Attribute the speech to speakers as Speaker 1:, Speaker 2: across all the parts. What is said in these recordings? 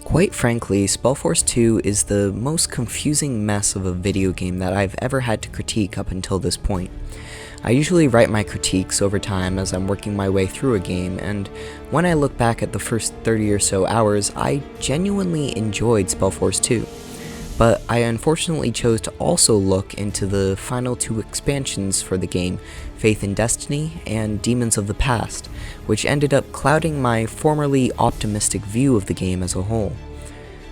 Speaker 1: Quite frankly, Spellforce 2 is the most confusing mess of a video game that I've ever had to critique up until this point. I usually write my critiques over time as I'm working my way through a game, and when I look back at the first 30 or so hours, I genuinely enjoyed Spellforce 2. But I unfortunately chose to also look into the final two expansions for the game, Faith and Destiny and Demons of the Past, which ended up clouding my formerly optimistic view of the game as a whole.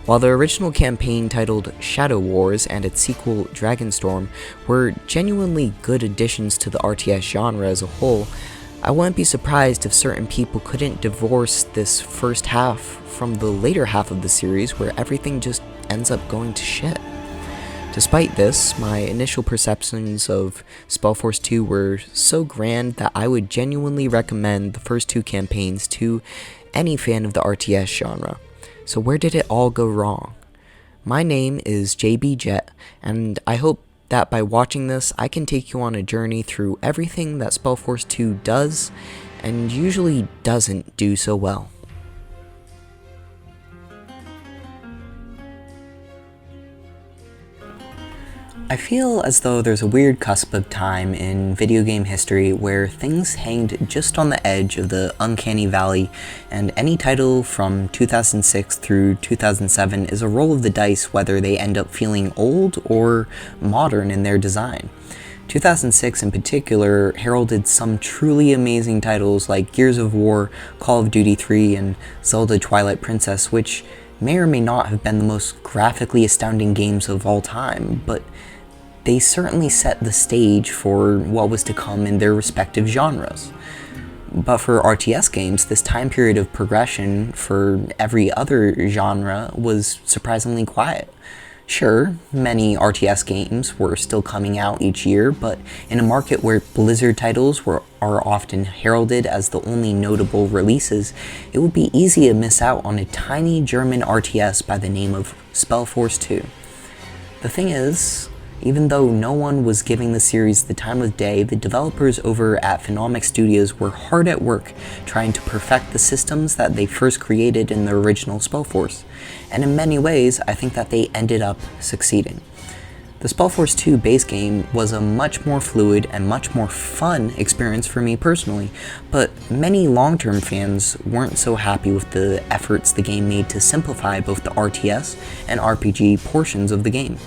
Speaker 1: While the original campaign titled Shadow Wars and its sequel Dragonstorm were genuinely good additions to the RTS genre as a whole, I wouldn't be surprised if certain people couldn't divorce this first half from the later half of the series where everything just ends up going to shit. Despite this, my initial perceptions of Spellforce 2 were so grand that I would genuinely recommend the first two campaigns to any fan of the RTS genre. So where did it all go wrong? My name is JBJett, and I hope that by watching this, I can take you on a journey through everything that Spellforce 2 does, and usually doesn't do so well. I feel as though there's a weird cusp of time in video game history where things hanged just on the edge of the uncanny valley, and any title from 2006 through 2007 is a roll of the dice whether they end up feeling old or modern in their design. 2006 in particular heralded some truly amazing titles like Gears of War, Call of Duty 3, and Zelda Twilight Princess, which may or may not have been the most graphically astounding games of all time, but they certainly set the stage for what was to come in their respective genres. But for RTS games, this time period of progression for every other genre was surprisingly quiet. Sure, many RTS games were still coming out each year, but in a market where Blizzard titles are often heralded as the only notable releases, it would be easy to miss out on a tiny German RTS by the name of Spellforce 2. The thing is, even though no one was giving the series the time of day, the developers over at Phenomic Studios were hard at work trying to perfect the systems that they first created in the original Spellforce, and in many ways, I think that they ended up succeeding. The Spellforce 2 base game was a much more fluid and much more fun experience for me personally, but many long-term fans weren't so happy with the efforts the game made to simplify both the RTS and RPG portions of the game.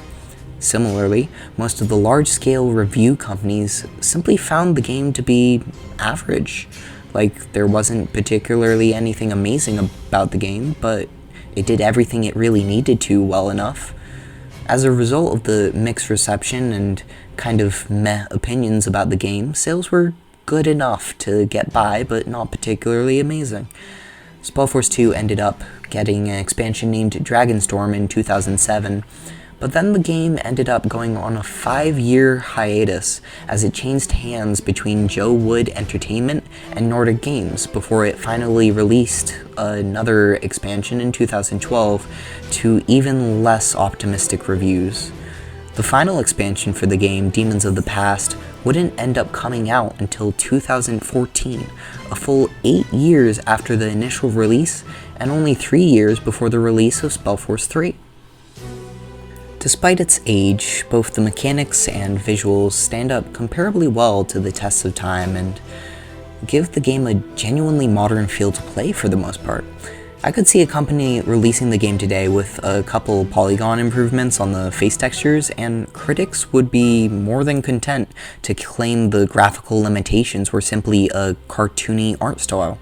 Speaker 1: Similarly, most of the large-scale review companies simply found the game to be average. Like, there wasn't particularly anything amazing about the game, but it did everything it really needed to well enough. As a result of the mixed reception and kind of meh opinions about the game, sales were good enough to get by, but not particularly amazing. Spellforce 2 ended up getting an expansion named Dragonstorm in 2007, but then the game ended up going on a 5-year hiatus as it changed hands between Joe Wood Entertainment and Nordic Games before it finally released another expansion in 2012 to even less optimistic reviews. The final expansion for the game, Demons of the Past, wouldn't end up coming out until 2014, a full 8 years after the initial release and only 3 years before the release of Spellforce 3. Despite its age, both the mechanics and visuals stand up comparably well to the tests of time and give the game a genuinely modern feel to play for the most part. I could see a company releasing the game today with a couple polygon improvements on the face textures, and critics would be more than content to claim the graphical limitations were simply a cartoony art style.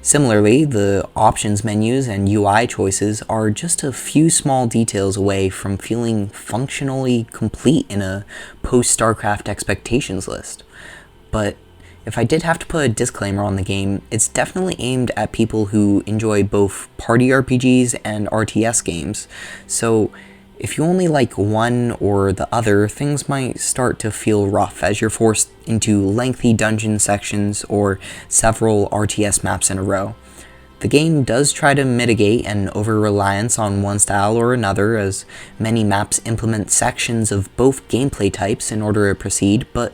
Speaker 1: Similarly, the options menus and UI choices are just a few small details away from feeling functionally complete in a post-StarCraft expectations list. But if I did have to put a disclaimer on the game, it's definitely aimed at people who enjoy both party RPGs and RTS games, so if you only like one or the other, things might start to feel rough as you're forced into lengthy dungeon sections or several RTS maps in a row. The game does try to mitigate an over-reliance on one style or another, as many maps implement sections of both gameplay types in order to proceed, but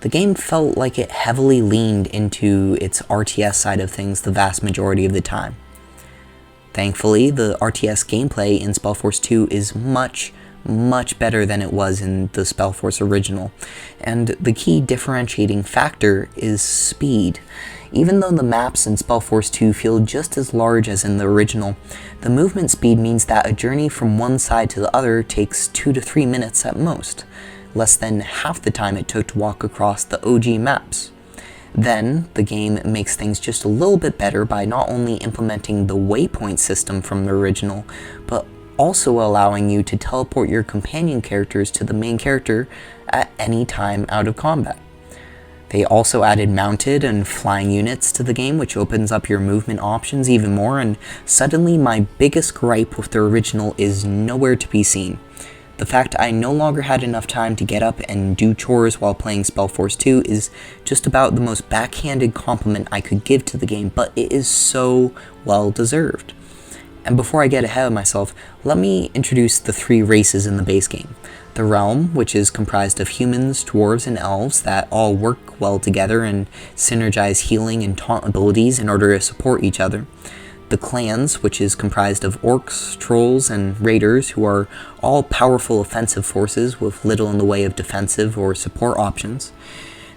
Speaker 1: the game felt like it heavily leaned into its RTS side of things the vast majority of the time. Thankfully, the RTS gameplay in Spellforce 2 is much better than it was in the Spellforce original, and the key differentiating factor is speed. Even though the maps in Spellforce 2 feel just as large as in the original, the movement speed means that a journey from one side to the other takes 2 to 3 minutes at most, less than half the time it took to walk across the OG maps. Then, the game makes things just a little bit better by not only implementing the waypoint system from the original, but also allowing you to teleport your companion characters to the main character at any time out of combat. They also added mounted and flying units to the game, which opens up your movement options even more, and suddenly my biggest gripe with the original is nowhere to be seen. The fact I no longer had enough time to get up and do chores while playing Spellforce 2 is just about the most backhanded compliment I could give to the game, but it is so well deserved. And before I get ahead of myself, let me introduce the 3 races in the base game. The Realm, which is comprised of humans, dwarves, and elves that all work well together and synergize healing and taunt abilities in order to support each other. The Clans, which is comprised of orcs, trolls, and raiders, who are all powerful offensive forces with little in the way of defensive or support options.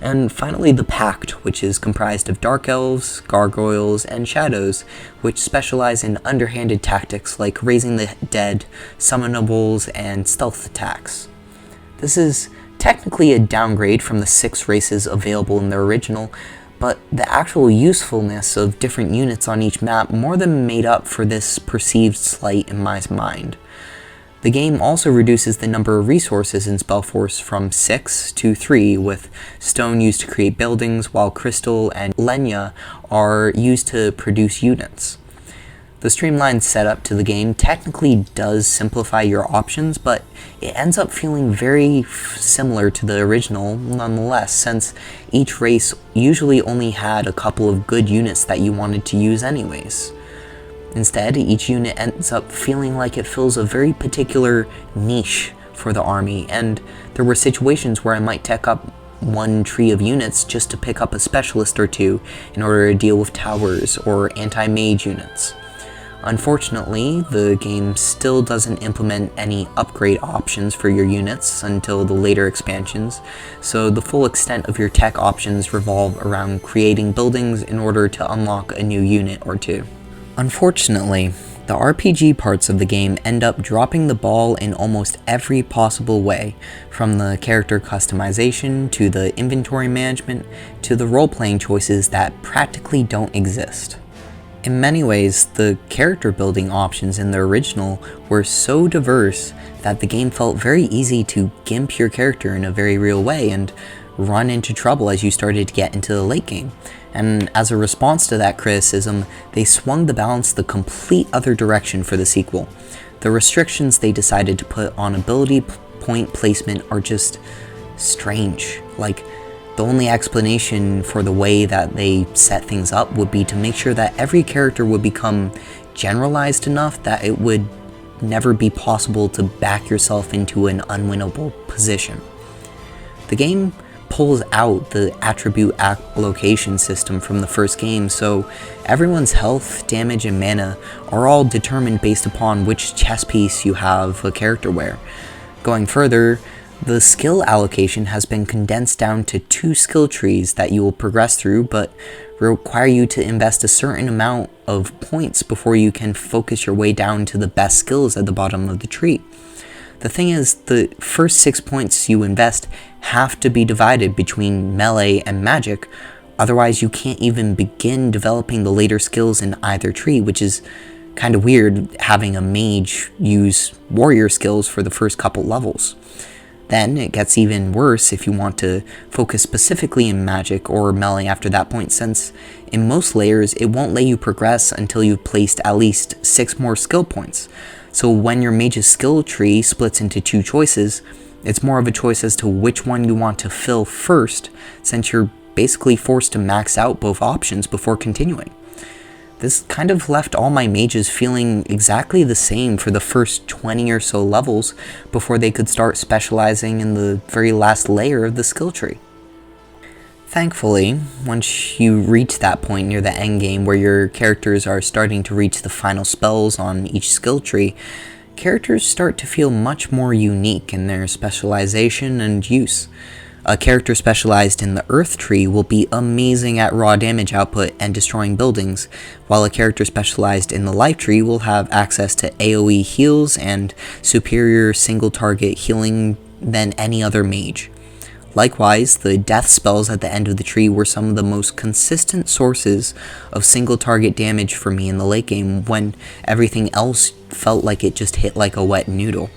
Speaker 1: And finally the Pact, which is comprised of dark elves, gargoyles, and shadows, which specialize in underhanded tactics like raising the dead, summonables, and stealth attacks. This is technically a downgrade from the 6 races available in the original, but the actual usefulness of different units on each map more than made up for this perceived slight in my mind. The game also reduces the number of resources in Spellforce from 6 to 3, with stone used to create buildings, while crystal and lenya are used to produce units. The streamlined setup to the game technically does simplify your options, but it ends up feeling very similar to the original nonetheless, since each race usually only had a couple of good units that you wanted to use anyways. Instead, each unit ends up feeling like it fills a very particular niche for the army, and there were situations where I might tech up one tree of units just to pick up a specialist or two in order to deal with towers or anti-mage units. Unfortunately, the game still doesn't implement any upgrade options for your units until the later expansions, so the full extent of your tech options revolve around creating buildings in order to unlock a new unit or two. Unfortunately, the RPG parts of the game end up dropping the ball in almost every possible way, from the character customization to the inventory management to the role-playing choices that practically don't exist. In many ways, the character building options in the original were so diverse that the game felt very easy to gimp your character in a very real way and run into trouble as you started to get into the late game. And as a response to that criticism, they swung the balance the complete other direction for the sequel. The restrictions they decided to put on ability point placement are just strange. Like, the only explanation for the way that they set things up would be to make sure that every character would become generalized enough that it would never be possible to back yourself into an unwinnable position. The game pulls out the attribute allocation system from the first game, so everyone's health, damage, and mana are all determined based upon which chess piece you have a character wear. Going further, the skill allocation has been condensed down to 2 skill trees that you will progress through, but require you to invest a certain amount of points before you can focus your way down to the best skills at the bottom of the tree. The thing is, the first 6 points you invest have to be divided between melee and magic, otherwise you can't even begin developing the later skills in either tree, which is kind of weird having a mage use warrior skills for the first couple levels. Then it gets even worse if you want to focus specifically in magic or melee after that point, since in most layers it won't let you progress until you've placed at least 6 more skill points. So when your mage's skill tree splits into 2 choices, it's more of a choice as to which one you want to fill first, since you're basically forced to max out both options before continuing. This kind of left all my mages feeling exactly the same for the first 20 or so levels before they could start specializing in the very last layer of the skill tree. Thankfully, once you reach that point near the end game where your characters are starting to reach the final spells on each skill tree, characters start to feel much more unique in their specialization and use. A character specialized in the Earth tree will be amazing at raw damage output and destroying buildings, while a character specialized in the Life tree will have access to AoE heals and superior single target healing than any other mage. Likewise, the death spells at the end of the tree were some of the most consistent sources of single target damage for me in the late game when everything else felt like it just hit like a wet noodle.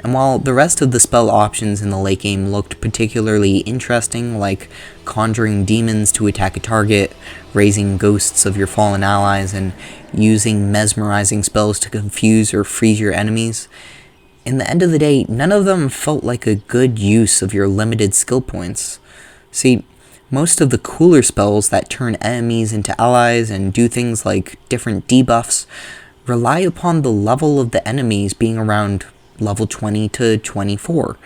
Speaker 1: And while the rest of the spell options in the late game looked particularly interesting, like conjuring demons to attack a target, raising ghosts of your fallen allies, and using mesmerizing spells to confuse or freeze your enemies, in the end of the day, none of them felt like a good use of your limited skill points. See, most of the cooler spells that turn enemies into allies and do things like different debuffs rely upon the level of the enemies being around level 20 to 24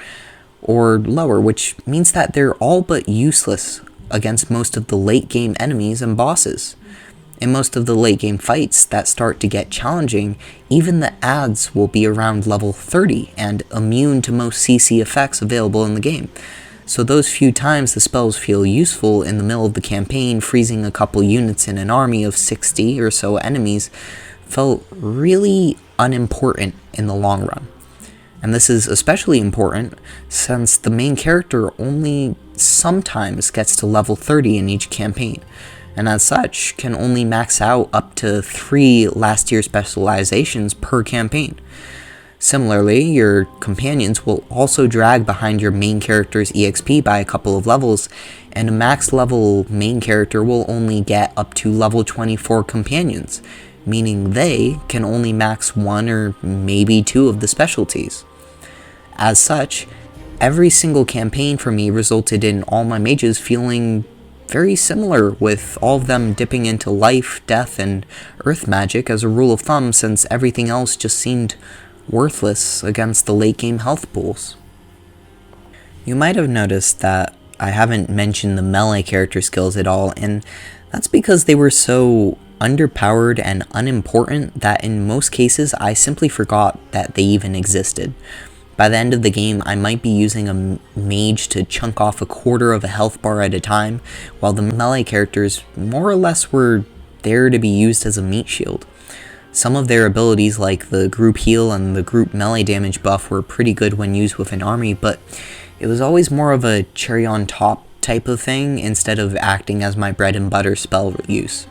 Speaker 1: or lower, which means that they're all but useless against most of the late game enemies and bosses. In most of the late game fights that start to get challenging, even the adds will be around level 30 and immune to most CC effects available in the game. So those few times the spells feel useful in the middle of the campaign, freezing a couple units in an army of 60 or so enemies, felt really unimportant in the long run. And this is especially important since the main character only sometimes gets to level 30 in each campaign, and as such can only max out up to 3 last tier specializations per campaign. Similarly, your companions will also drag behind your main character's EXP by a couple of levels, and a max level main character will only get up to level 24 companions, meaning they can only max 1 or maybe 2 of the specialties. As such, every single campaign for me resulted in all my mages feeling very similar, with all of them dipping into life, death, and earth magic as a rule of thumb, since everything else just seemed worthless against the late game health pools. You might have noticed that I haven't mentioned the melee character skills at all, and that's because they were so underpowered and unimportant that in most cases I simply forgot that they even existed. By the end of the game, I might be using a mage to chunk off a quarter of a health bar at a time, while the melee characters more or less were there to be used as a meat shield. Some of their abilities, like the group heal and the group melee damage buff, were pretty good when used with an army, but it was always more of a cherry on top type of thing instead of acting as my bread and butter spell use.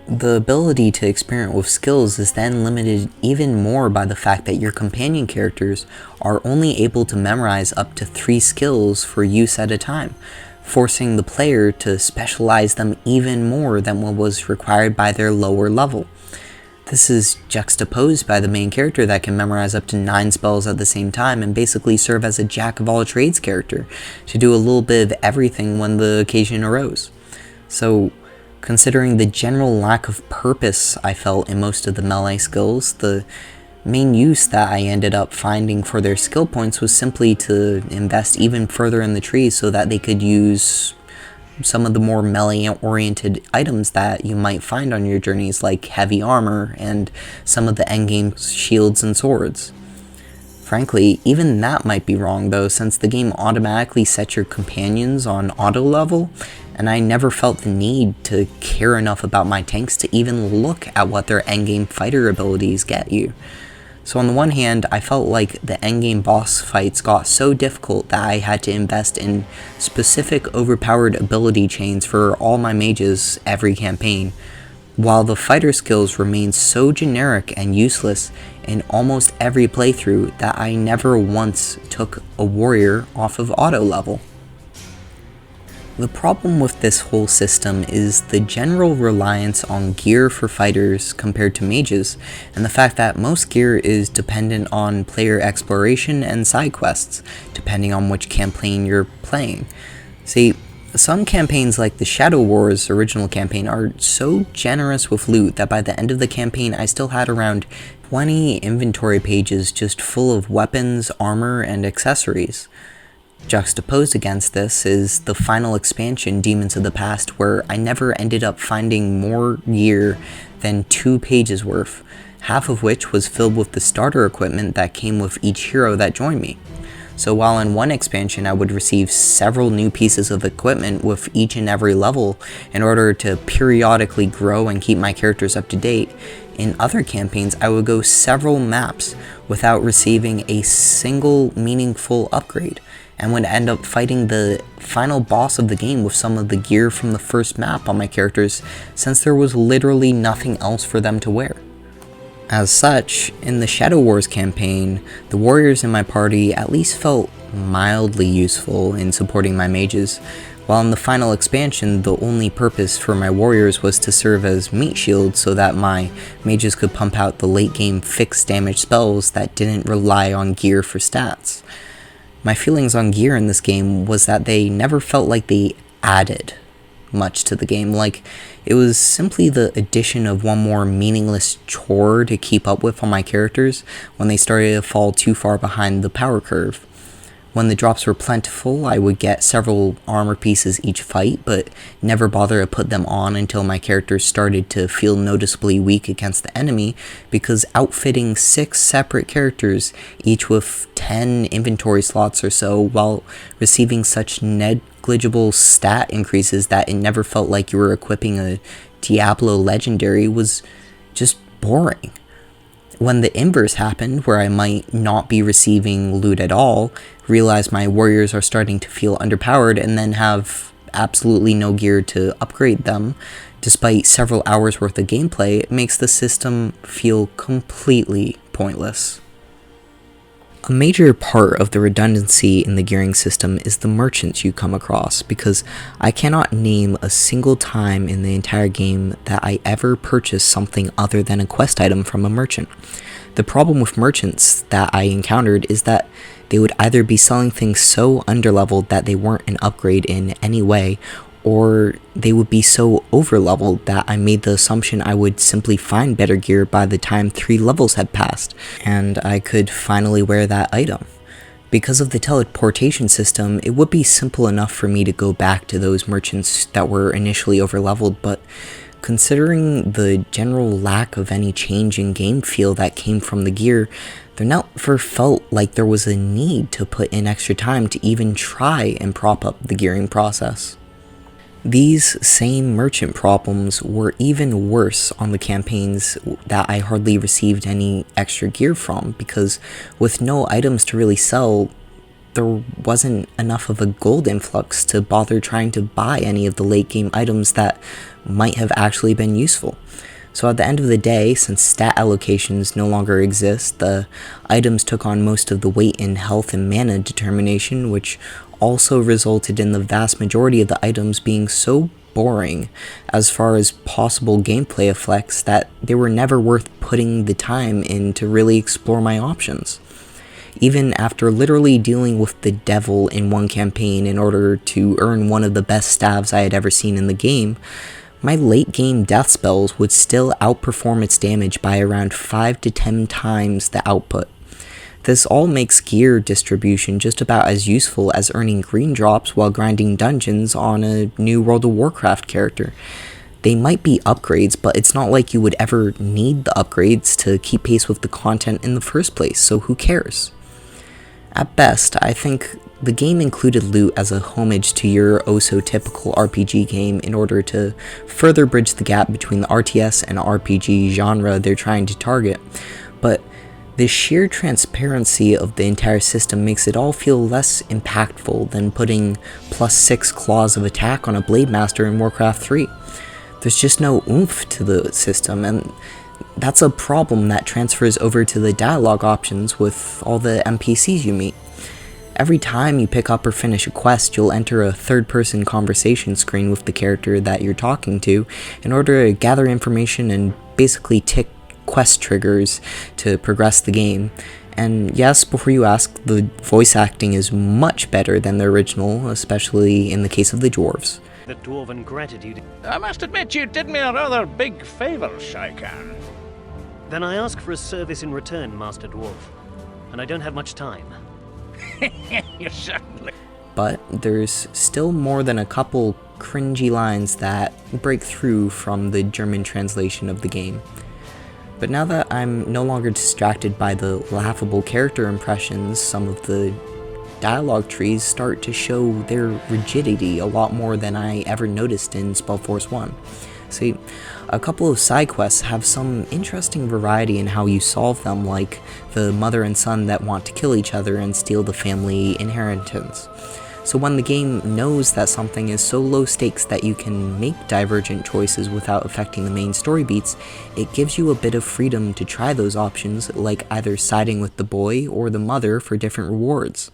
Speaker 1: The ability to experiment with skills is then limited even more by the fact that your companion characters are only able to memorize up to 3 skills for use at a time, forcing the player to specialize them even more than what was required by their lower level. This is juxtaposed by the main character that can memorize up to 9 spells at the same time and basically serve as a jack-of-all-trades character to do a little bit of everything when the occasion arose. So, considering the general lack of purpose I felt in most of the melee skills, the main use that I ended up finding for their skill points was simply to invest even further in the tree so that they could use some of the more melee-oriented items that you might find on your journeys, like heavy armor and some of the endgame shields and swords. Frankly, even that might be wrong though, since the game automatically sets your companions on auto level, and I never felt the need to care enough about my tanks to even look at what their endgame fighter abilities get you. So on the one hand, I felt like the endgame boss fights got so difficult that I had to invest in specific overpowered ability chains for all my mages every campaign, while the fighter skills remained so generic and useless in almost every playthrough that I never once took a warrior off of auto level. The problem with this whole system is the general reliance on gear for fighters compared to mages, and the fact that most gear is dependent on player exploration and side quests, depending on which campaign you're playing. See, some campaigns like the Shadow Wars original campaign are so generous with loot that by the end of the campaign I still had around 20 inventory pages just full of weapons, armor, and accessories. Juxtaposed against this is the final expansion, Demons of the Past, where I never ended up finding more gear than 2 pages worth, half of which was filled with the starter equipment that came with each hero that joined me. So while in one expansion I would receive several new pieces of equipment with each and every level in order to periodically grow and keep my characters up to date, in other campaigns I would go several maps without receiving a single meaningful upgrade, and would end up fighting the final boss of the game with some of the gear from the first map on my characters, since there was literally nothing else for them to wear. As such, in the Shadow Wars campaign, the warriors in my party at least felt mildly useful in supporting my mages, while in the final expansion the only purpose for my warriors was to serve as meat shields so that my mages could pump out the late game fixed damage spells that didn't rely on gear for stats. My feelings on gear in this game was that they never felt like they added much to the game, like it was simply the addition of one more meaningless chore to keep up with on my characters when they started to fall too far behind the power curve. When the drops were plentiful, I would get several armor pieces each fight, but never bother to put them on until my characters started to feel noticeably weak against the enemy, because outfitting 6 separate characters, each with 10 inventory slots or so, while receiving such negligible stat increases that it never felt like you were equipping a Diablo legendary, was just boring. When the inverse happened, where I might not be receiving loot at all, realize my warriors are starting to feel underpowered, and then have absolutely no gear to upgrade them, despite several hours worth of gameplay, it makes the system feel completely pointless. A major part of the redundancy in the gearing system is the merchants you come across, because I cannot name a single time in the entire game that I ever purchased something other than a quest item from a merchant. The problem with merchants that I encountered is that they would either be selling things so underleveled that they weren't an upgrade in any way, or they would be so overleveled that I made the assumption I would simply find better gear by the time 3 levels had passed, and I could finally wear that item. Because of the teleportation system, it would be simple enough for me to go back to those merchants that were initially overleveled, but considering the general lack of any change in game feel that came from the gear, there never felt like there was a need to put in extra time to even try and prop up the gearing process. These same merchant problems were even worse on the campaigns that I hardly received any extra gear from, because with no items to really sell, there wasn't enough of a gold influx to bother trying to buy any of the late game items that might have actually been useful. So at the end of the day, since stat allocations no longer exist, the items took on most of the weight in health and mana determination, which also resulted in the vast majority of the items being so boring as far as possible gameplay effects that they were never worth putting the time in to really explore my options. Even after literally dealing with the devil in one campaign in order to earn one of the best staves I had ever seen in the game, my late game death spells would still outperform its damage by around 5 to 10 times the output. This all makes gear distribution just about as useful as earning green drops while grinding dungeons on a new World of Warcraft character. They might be upgrades, but it's not like you would ever need the upgrades to keep pace with the content in the first place, so who cares? At best, I think the game included loot as a homage to your oh-so-typical RPG game in order to further bridge the gap between the RTS and RPG genre they're trying to target, but the sheer transparency of the entire system makes it all feel less impactful than putting +6 claws of attack on a Blade Master in Warcraft 3. There's just no oomph to the system, and that's a problem that transfers over to the dialogue options with all the NPCs you meet. Every time you pick up or finish a quest, you'll enter a third-person conversation screen with the character that you're talking to in order to gather information and basically tick quest triggers to progress the game. And yes, before you ask, the voice acting is much better than the original, especially in the case of the dwarves.
Speaker 2: The dwarven gratitude.
Speaker 3: I must admit you did me a rather big favour, Shaikan.
Speaker 2: Then I ask for a service in return, Master Dwarf, and I don't have much time.
Speaker 3: You certainly...
Speaker 1: but there's still more than a couple cringy lines that break through from the German translation of the game. But now that I'm no longer distracted by the laughable character impressions, some of the dialogue trees start to show their rigidity a lot more than I ever noticed in Spellforce 1. See, a couple of side quests have some interesting variety in how you solve them, like the mother and son that want to kill each other and steal the family inheritance. So when the game knows that something is so low stakes that you can make divergent choices without affecting the main story beats, it gives you a bit of freedom to try those options, like either siding with the boy or the mother for different rewards.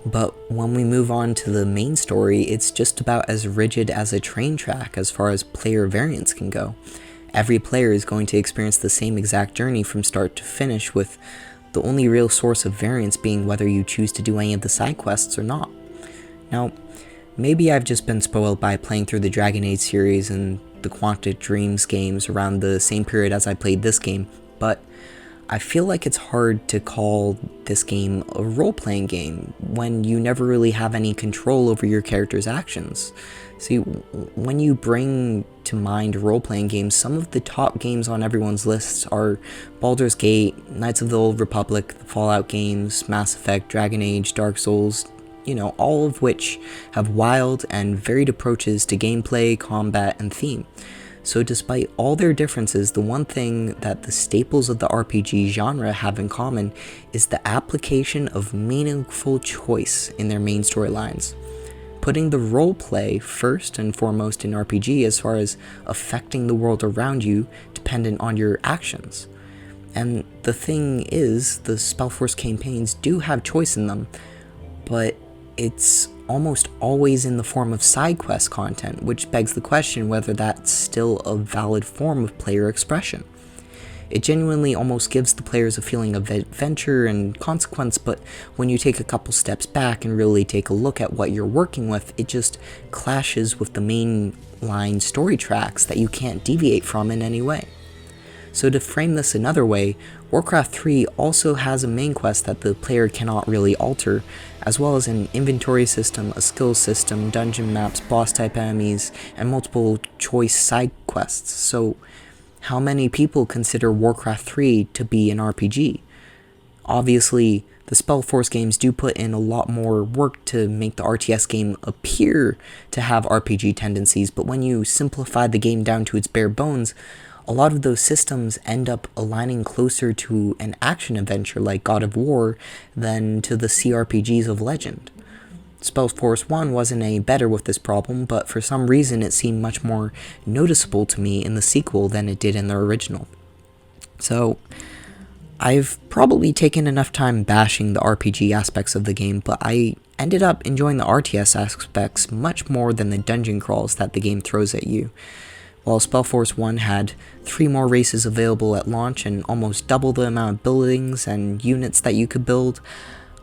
Speaker 1: But when we move on to the main story, it's just about as rigid as a train track as far as player variance can go. Every player is going to experience the same exact journey from start to finish, with the only real source of variance being whether you choose to do any of the side quests or not. Now, maybe I've just been spoiled by playing through the Dragon Age series and the Quantic Dreams games around the same period as I played this game, but I feel like it's hard to call this game a role-playing game when you never really have any control over your character's actions. See, when you bring to mind role-playing games, some of the top games on everyone's lists are Baldur's Gate, Knights of the Old Republic, the Fallout games, Mass Effect, Dragon Age, Dark Souls, all of which have wild and varied approaches to gameplay, combat, and theme. So despite all their differences, the one thing that the staples of the RPG genre have in common is the application of meaningful choice in their main storylines, putting the roleplay first and foremost in RPG as far as affecting the world around you dependent on your actions. And the thing is, the Spellforce campaigns do have choice in them, but it's almost always in the form of side quest content, which begs the question whether that's still a valid form of player expression. It genuinely almost gives the players a feeling of adventure and consequence, but when you take a couple steps back and really take a look at what you're working with, it just clashes with the main line story tracks that you can't deviate from in any way. So to frame this another way, Warcraft 3 also has a main quest that the player cannot really alter, as well as an inventory system, a skill system, dungeon maps, boss type enemies, and multiple choice side quests. So how many people consider Warcraft 3 to be an RPG? Obviously, the Spellforce games do put in a lot more work to make the RTS game appear to have RPG tendencies, but when you simplify the game down to its bare bones, a lot of those systems end up aligning closer to an action-adventure like God of War than to the CRPGs of legend. Spellforce 1 wasn't any better with this problem, but for some reason it seemed much more noticeable to me in the sequel than it did in the original. So, I've probably taken enough time bashing the RPG aspects of the game, but I ended up enjoying the RTS aspects much more than the dungeon crawls that the game throws at you. While Spellforce 1 had 3 more races available at launch and almost double the amount of buildings and units that you could build,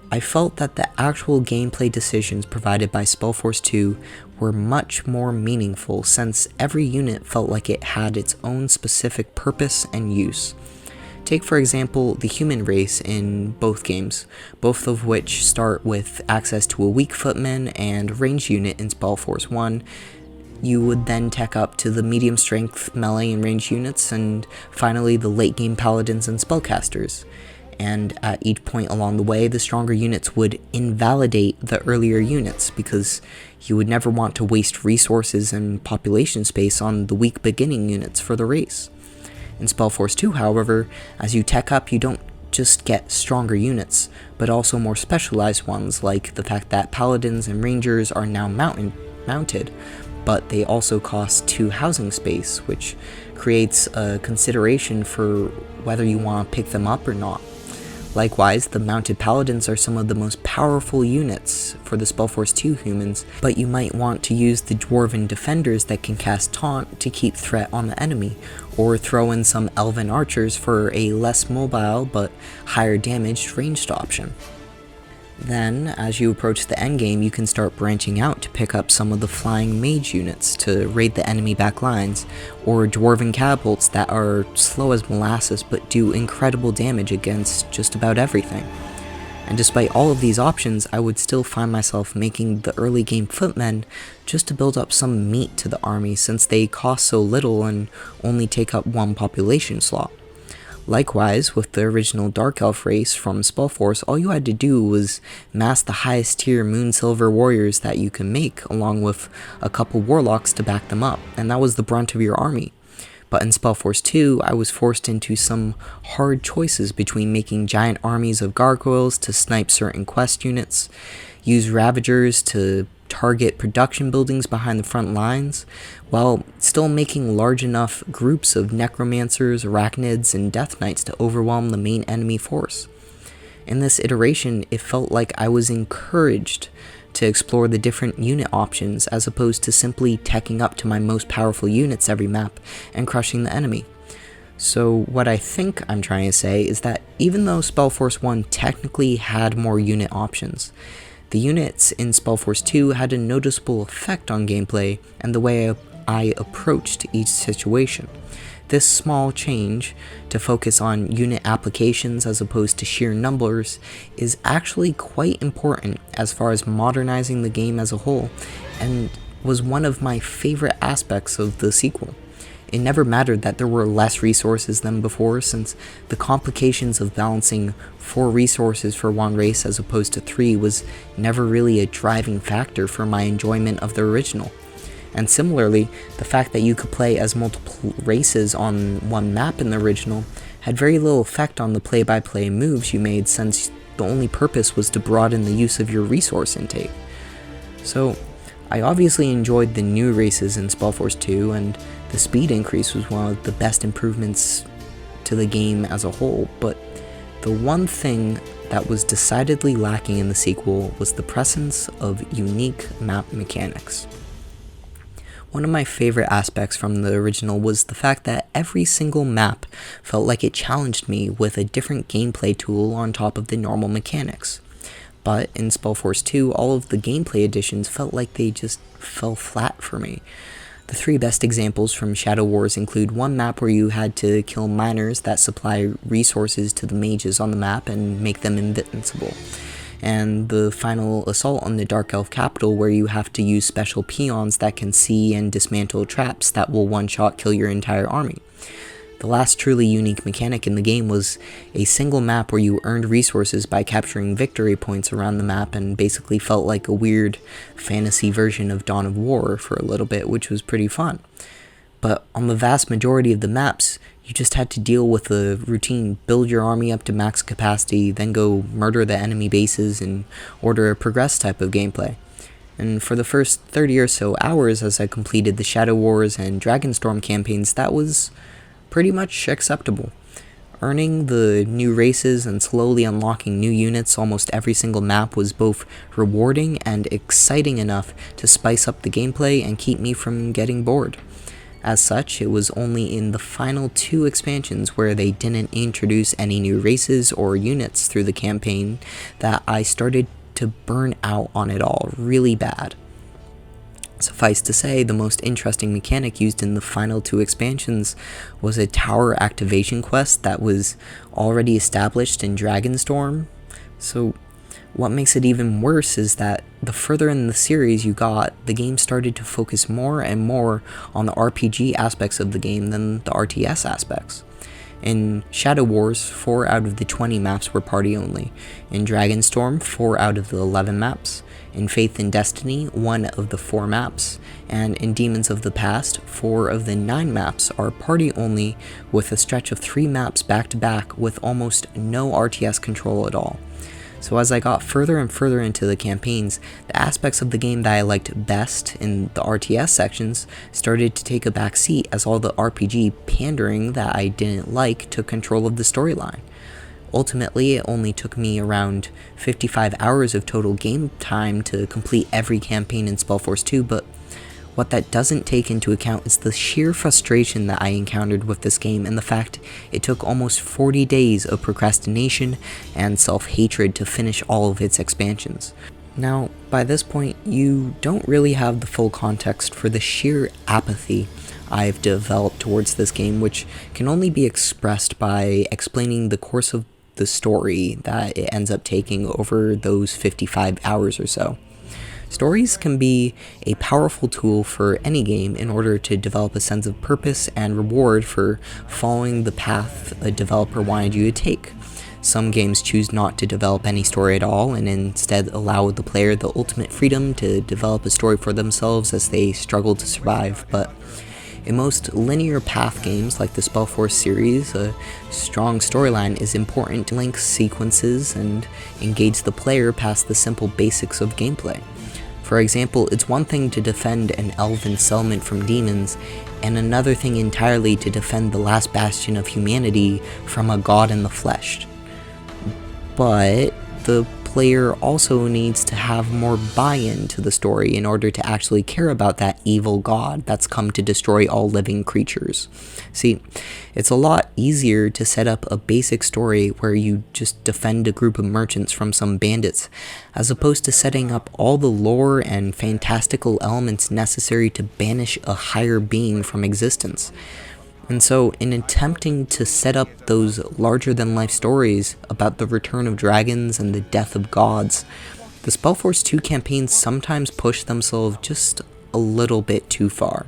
Speaker 1: I felt that the actual gameplay decisions provided by Spellforce 2 were much more meaningful, since every unit felt like it had its own specific purpose and use. Take for example the human race in both games, both of which start with access to a weak footman and ranged unit in Spellforce 1. You would then tech up to the medium strength melee and ranged units, and finally the late game paladins and spellcasters. And at each point along the way, the stronger units would invalidate the earlier units, because you would never want to waste resources and population space on the weak beginning units for the race. In Spellforce 2, however, as you tech up, you don't just get stronger units, but also more specialized ones, like the fact that paladins and rangers are now mounted, but they also cost 2 housing space, which creates a consideration for whether you want to pick them up or not. Likewise, the mounted paladins are some of the most powerful units for the Spellforce 2 humans, but you might want to use the dwarven defenders that can cast taunt to keep threat on the enemy, or throw in some elven archers for a less mobile but higher damaged ranged option. Then, as you approach the endgame, you can start branching out to pick up some of the flying mage units to raid the enemy back lines, or dwarven catapults that are slow as molasses but do incredible damage against just about everything. And despite all of these options, I would still find myself making the early game footmen just to build up some meat to the army, since they cost so little and only take up one population slot. Likewise, with the original Dark Elf race from Spellforce, all you had to do was mass the highest tier Moonsilver warriors that you can make, along with a couple warlocks to back them up, and that was the brunt of your army. But in Spellforce 2, I was forced into some hard choices between making giant armies of gargoyles to snipe certain quest units, use Ravagers to target production buildings behind the front lines, while still making large enough groups of necromancers, arachnids, and death knights to overwhelm the main enemy force. In this iteration, it felt like I was encouraged to explore the different unit options as opposed to simply teching up to my most powerful units every map and crushing the enemy. So what I think I'm trying to say is that even though Spellforce 1 technically had more unit options, the units in Spellforce 2 had a noticeable effect on gameplay and the way I approached each situation. This small change to focus on unit applications as opposed to sheer numbers is actually quite important as far as modernizing the game as a whole, and was one of my favorite aspects of the sequel. It never mattered that there were less resources than before, since the complications of balancing 4 resources for one race as opposed to 3 was never really a driving factor for my enjoyment of the original. And similarly, the fact that you could play as multiple races on one map in the original had very little effect on the play-by-play moves you made, since the only purpose was to broaden the use of your resource intake. So, I obviously enjoyed the new races in Spellforce 2, and the speed increase was one of the best improvements to the game as a whole, but the one thing that was decidedly lacking in the sequel was the presence of unique map mechanics. One of my favorite aspects from the original was the fact that every single map felt like it challenged me with a different gameplay tool on top of the normal mechanics. But in Spellforce 2, all of the gameplay additions felt like they just fell flat for me. The 3 best examples from Shadow Wars include one map where you had to kill miners that supply resources to the mages on the map and make them invincible, and the final assault on the Dark Elf capital where you have to use special peons that can see and dismantle traps that will one-shot kill your entire army. The last truly unique mechanic in the game was a single map where you earned resources by capturing victory points around the map, and basically felt like a weird fantasy version of Dawn of War for a little bit, which was pretty fun. But on the vast majority of the maps, you just had to deal with the routine build your army up to max capacity, then go murder the enemy bases and order a progress type of gameplay. And for the first 30 or so hours as I completed the Shadow Wars and Dragonstorm campaigns, that was pretty much acceptable. Earning the new races and slowly unlocking new units almost every single map was both rewarding and exciting enough to spice up the gameplay and keep me from getting bored. As such, it was only in the final 2 expansions where they didn't introduce any new races or units through the campaign that I started to burn out on it all really bad. Suffice to say, the most interesting mechanic used in the final 2 expansions was a tower activation quest that was already established in Dragonstorm. So what makes it even worse is that the further in the series you got, the game started to focus more and more on the RPG aspects of the game than the RTS aspects. In Shadow Wars, 4 out of the 20 maps were party only. In Dragonstorm, 4 out of the 11 maps. In Faith and Destiny, 1 of the 4 maps. And in Demons of the Past, 4 of the 9 maps are party only, with a stretch of 3 maps back to back with almost no RTS control at all. So as I got further and further into the campaigns, the aspects of the game that I liked best in the RTS sections started to take a back seat as all the RPG pandering that I didn't like took control of the storyline. Ultimately, it only took me around 55 hours of total game time to complete every campaign in Spellforce 2, but what that doesn't take into account is the sheer frustration that I encountered with this game, and the fact it took almost 40 days of procrastination and self-hatred to finish all of its expansions. Now, by this point, you don't really have the full context for the sheer apathy I've developed towards this game, which can only be expressed by explaining the course of the story that it ends up taking over those 55 hours or so. Stories can be a powerful tool for any game in order to develop a sense of purpose and reward for following the path a developer wanted you to take. Some games choose not to develop any story at all and instead allow the player the ultimate freedom to develop a story for themselves as they struggle to survive, but in most linear path games like the Spellforce series, a strong storyline is important to link sequences and engage the player past the simple basics of gameplay. For example, it's one thing to defend an elven settlement from demons, and another thing entirely to defend the last bastion of humanity from a god in the flesh. But the player also needs to have more buy-in to the story in order to actually care about that evil god that's come to destroy all living creatures. See, it's a lot easier to set up a basic story where you just defend a group of merchants from some bandits, as opposed to setting up all the lore and fantastical elements necessary to banish a higher being from existence. And so, in attempting to set up those larger-than-life stories about the return of dragons and the death of gods, the Spellforce 2 campaigns sometimes push themselves just a little bit too far.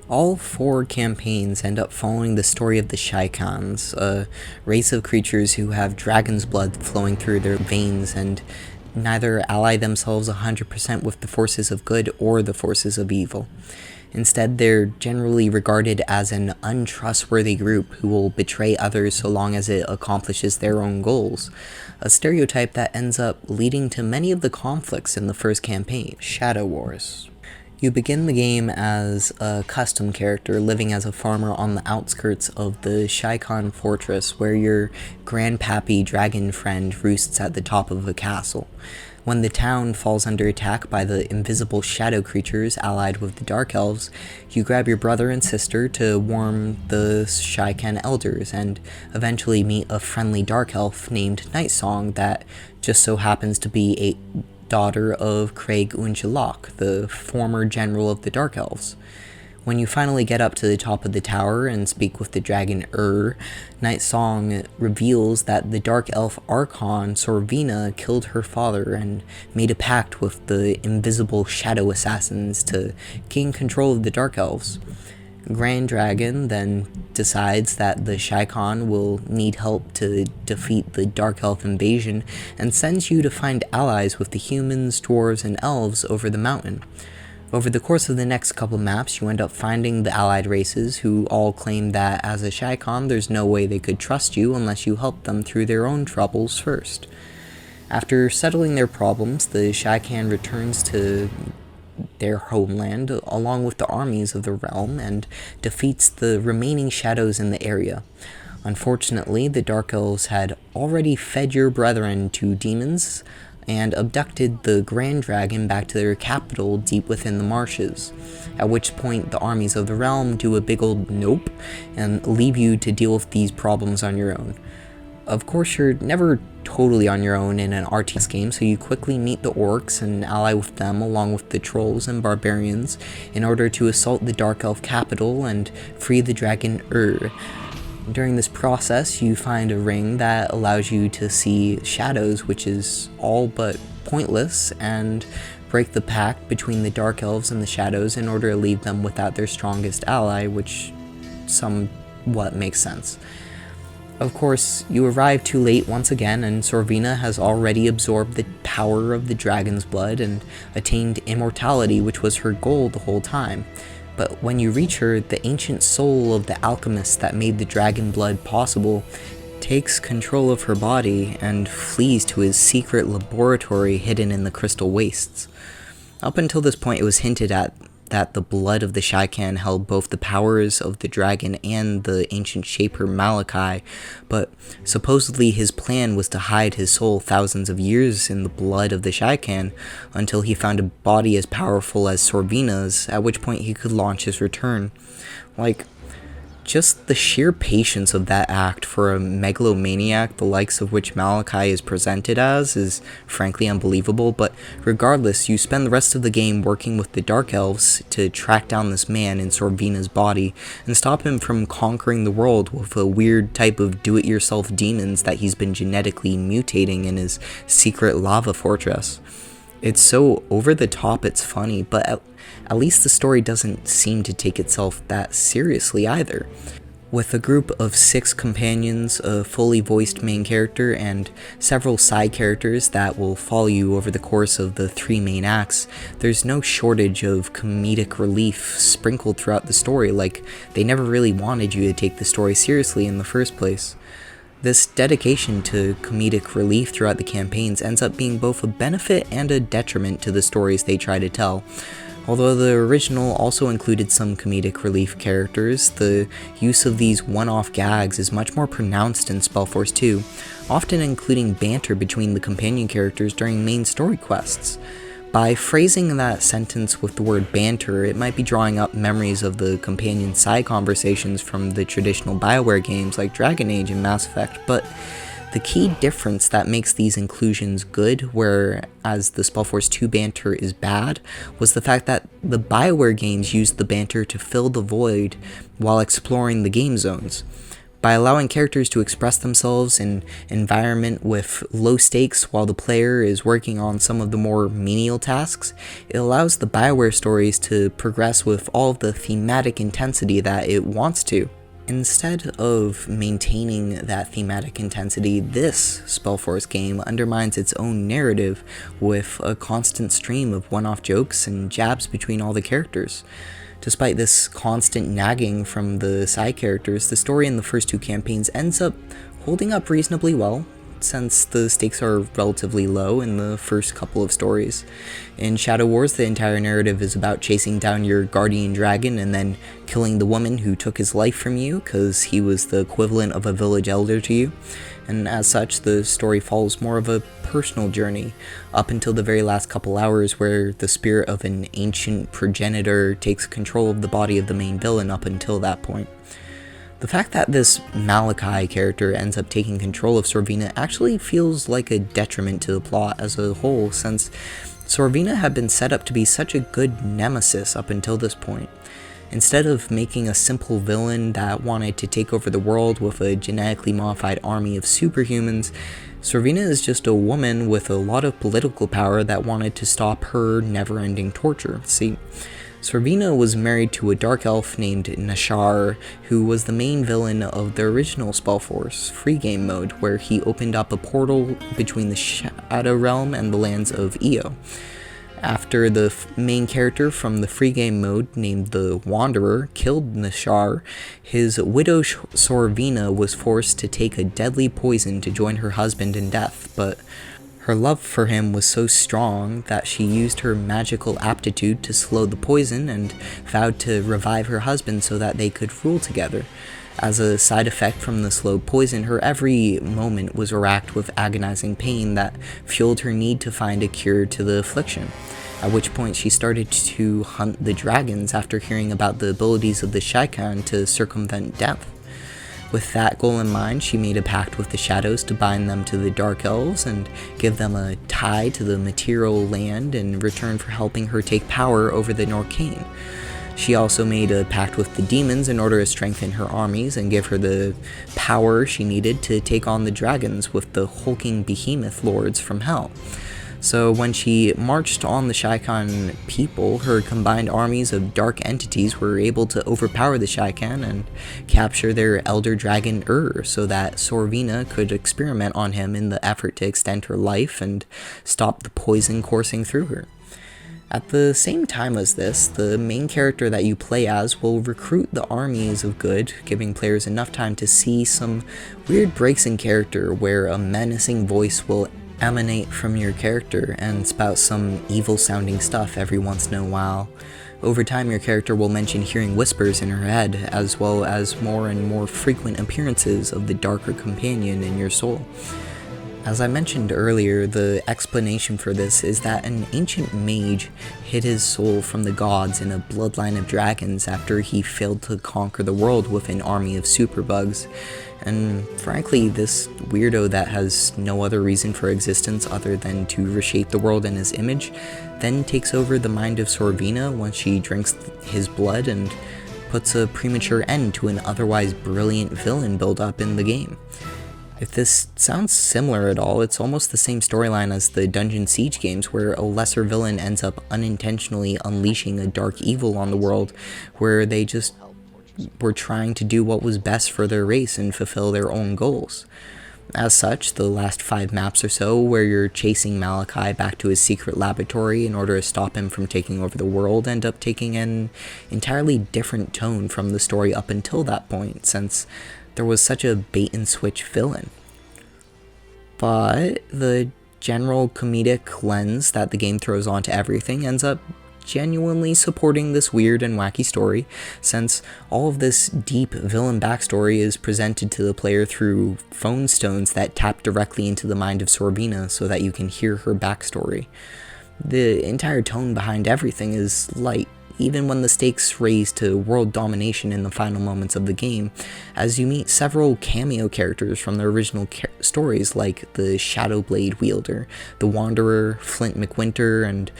Speaker 1: All 4 campaigns end up following the story of the Shikans, a race of creatures who have dragon's blood flowing through their veins and neither ally themselves 100% with the forces of good or the forces of evil. Instead, they're generally regarded as an untrustworthy group who will betray others so long as it accomplishes their own goals, a stereotype that ends up leading to many of the conflicts in the first campaign. Shadow Wars. You begin the game as a custom character living as a farmer on the outskirts of the Shikan fortress where your grandpappy dragon friend roosts at the top of a castle. When the town falls under attack by the invisible shadow creatures allied with the Dark Elves, you grab your brother and sister to warn the Shikan elders and eventually meet a friendly Dark Elf named Nightsong that just so happens to be a daughter of Craig Unjalok, the former general of the Dark Elves. When you finally get up to the top of the tower and speak with the dragon Nightsong reveals that the Dark Elf Archon Sorvina killed her father and made a pact with the invisible shadow assassins to gain control of the Dark Elves. Grand Dragon then decides that the Shikan will need help to defeat the Dark Elf invasion and sends you to find allies with the humans, dwarves, and elves over the mountain. Over the course of the next couple maps, you end up finding the allied races who all claim that as a Shikan there's no way they could trust you unless you help them through their own troubles first. After settling their problems, the Shikan returns to their homeland along with the armies of the realm and defeats the remaining shadows in the area. Unfortunately, the Dark Elves had already fed your brethren to demons and abducted the Grand Dragon back to their capital deep within the marshes, at which point the armies of the realm do a big old nope and leave you to deal with these problems on your own. Of course, you're never totally on your own in an RTS game, so you quickly meet the orcs and ally with them along with the trolls and barbarians in order to assault the Dark Elf capital and free the dragon During this process, you find a ring that allows you to see shadows, which is all but pointless, and break the pact between the Dark Elves and the shadows in order to leave them without their strongest ally, which somewhat makes sense. Of course, you arrive too late once again, and Sorvina has already absorbed the power of the dragon's blood and attained immortality, which was her goal the whole time. But when you reach her, the ancient soul of the alchemist that made the dragon blood possible takes control of her body and flees to his secret laboratory hidden in the crystal wastes. Up until this point, it was hinted at that the blood of the Shikan held both the powers of the dragon and the ancient shaper Malachi, but supposedly his plan was to hide his soul thousands of years in the blood of the Shikan until he found a body as powerful as Sorvina's, at which point he could launch his return. Like, Just the sheer patience of that act for a megalomaniac the likes of which Malachi is presented as is frankly unbelievable, but regardless, you spend the rest of the game working with the Dark Elves to track down this man in Sorvina's body and stop him from conquering the world with a weird type of do-it-yourself demons that he's been genetically mutating in his secret lava fortress. It's so over the top it's funny, but at least the story doesn't seem to take itself that seriously either. With a group of 6 companions, a fully voiced main character, and several side characters that will follow you over the course of the 3 main acts, there's no shortage of comedic relief sprinkled throughout the story, like they never really wanted you to take the story seriously in the first place. This dedication to comedic relief throughout the campaigns ends up being both a benefit and a detriment to the stories they try to tell. Although the original also included some comedic relief characters, the use of these one-off gags is much more pronounced in Spellforce 2, often including banter between the companion characters during main story quests. By phrasing that sentence with the word banter, it might be drawing up memories of the companion side conversations from the traditional BioWare games like Dragon Age and Mass Effect, but the key difference that makes these inclusions good, whereas the Spellforce 2 banter is bad, was the fact that the BioWare games used the banter to fill the void while exploring the game zones. By allowing characters to express themselves in an environment with low stakes while the player is working on some of the more menial tasks, it allows the BioWare stories to progress with all of the thematic intensity that it wants to. Instead of maintaining that thematic intensity, this Spellforce game undermines its own narrative with a constant stream of one-off jokes and jabs between all the characters. Despite this constant nagging from the side characters, the story in the first 2 campaigns ends up holding up reasonably well, since the stakes are relatively low in the first couple of stories. In Shadow Wars, the entire narrative is about chasing down your guardian dragon and then killing the woman who took his life from you because he was the equivalent of a village elder to you, and as such the story follows more of a personal journey up until the very last couple hours where the spirit of an ancient progenitor takes control of the body of the main villain up until that point. The fact that this Malachi character ends up taking control of Sorvina actually feels like a detriment to the plot as a whole, since Sorvina had been set up to be such a good nemesis up until this point. Instead of making a simple villain that wanted to take over the world with a genetically modified army of superhumans, Sorvina is just a woman with a lot of political power that wanted to stop her never-ending torture. See, Sorvina was married to a dark elf named Nashar, who was the main villain of the original Spellforce free game mode, where he opened up a portal between the Shadow Realm and the lands of Io. After the main character from the free game mode, named the Wanderer, killed Nashar, his widow Sorvina was forced to take a deadly poison to join her husband in death, but her love for him was so strong that she used her magical aptitude to slow the poison and vowed to revive her husband so that they could rule together. As a side effect from the slowed poison, her every moment was racked with agonizing pain that fueled her need to find a cure to the affliction, at which point she started to hunt the dragons after hearing about the abilities of the Shaikan to circumvent death. With that goal in mind, she made a pact with the shadows to bind them to the Dark Elves and give them a tie to the material land in return for helping her take power over the Norcane. She also made a pact with the demons in order to strengthen her armies and give her the power she needed to take on the dragons with the hulking behemoth lords from hell. So when she marched on the Shaikan people, her combined armies of dark entities were able to overpower the Shaikan and capture their elder dragon so that Sorvina could experiment on him in the effort to extend her life and stop the poison coursing through her. At the same time as this, the main character that you play as will recruit the armies of good, giving players enough time to see some weird breaks in character where a menacing voice will emanate from your character and spout some evil-sounding stuff every once in a while. Over time, your character will mention hearing whispers in her head, as well as more and more frequent appearances of the darker companion in your soul. As I mentioned earlier, the explanation for this is that an ancient mage hid his soul from the gods in a bloodline of dragons after he failed to conquer the world with an army of superbugs. And frankly, this weirdo that has no other reason for existence other than to reshape the world in his image, then takes over the mind of Sorvina once she drinks his blood and puts a premature end to an otherwise brilliant villain build-up in the game. If this sounds similar at all, it's almost the same storyline as the Dungeon Siege games, where a lesser villain ends up unintentionally unleashing a dark evil on the world, where they just were trying to do what was best for their race and fulfill their own goals. As such, the last 5 maps or so, where you're chasing Malachi back to his secret laboratory in order to stop him from taking over the world, end up taking an entirely different tone from the story up until that point, since there was such a bait-and-switch villain. But the general comedic lens that the game throws onto everything ends up genuinely supporting this weird and wacky story, since all of this deep villain backstory is presented to the player through phone stones that tap directly into the mind of Sorvina so that you can hear her backstory. The entire tone behind everything is light, even when the stakes raise to world domination in the final moments of the game, as you meet several cameo characters from their original stories like the Shadowblade wielder, the Wanderer, Flint McWinter, and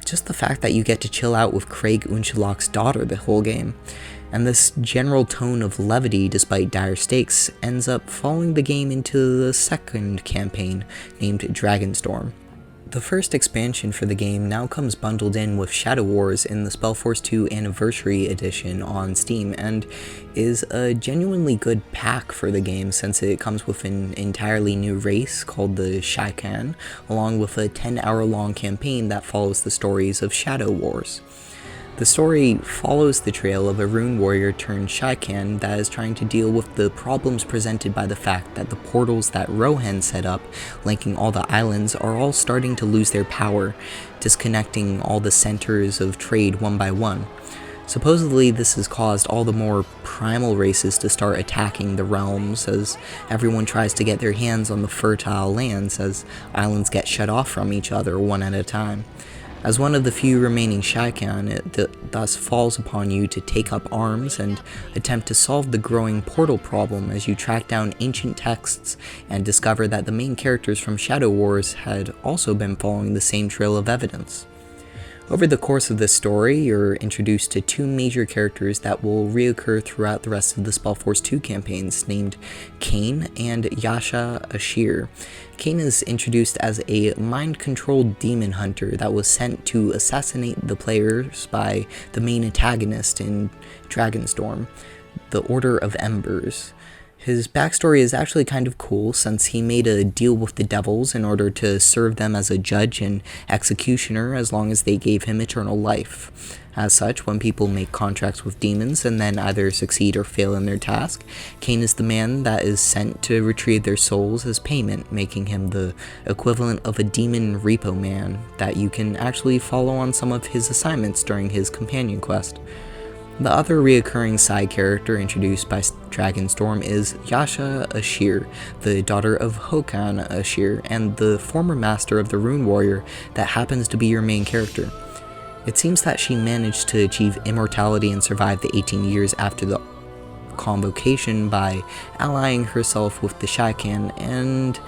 Speaker 1: just the fact that you get to chill out with Craig Unchalak's daughter the whole game. And this general tone of levity despite dire stakes ends up following the game into the second campaign, named Dragonstorm. The first expansion for the game now comes bundled in with Shadow Wars in the Spellforce 2 Anniversary Edition on Steam, and is a genuinely good pack for the game since it comes with an entirely new race called the Shaikan, along with a 10-hour-long campaign that follows the stories of Shadow Wars. The story follows the trail of a rune warrior turned Shaikan that is trying to deal with the problems presented by the fact that the portals that Rohan set up, linking all the islands, are all starting to lose their power, disconnecting all the centers of trade one by one. Supposedly, this has caused all the more primal races to start attacking the realms as everyone tries to get their hands on the fertile lands as islands get shut off from each other one at a time. As one of the few remaining Shaikan, it thus falls upon you to take up arms and attempt to solve the growing portal problem as you track down ancient texts and discover that the main characters from Shadow Wars had also been following the same trail of evidence. Over the course of this story, you're introduced to 2 major characters that will reoccur throughout the rest of the Spellforce 2 campaigns, named Kane and Yasha Ashir. Kane is introduced as a mind-controlled demon hunter that was sent to assassinate the players by the main antagonist in Dragonstorm, the Order of Embers. His backstory is actually kind of cool since he made a deal with the devils in order to serve them as a judge and executioner as long as they gave him eternal life. As such, when people make contracts with demons and then either succeed or fail in their task, Kane is the man that is sent to retrieve their souls as payment, making him the equivalent of a demon repo man that you can actually follow on some of his assignments during his companion quest. The other reoccurring side character introduced by Dragonstorm is Yasha Ashir, the daughter of Hokan Ashir and the former master of the Rune Warrior that happens to be your main character. It seems that she managed to achieve immortality and survive the 18 years after the convocation by allying herself with the Shaikan, and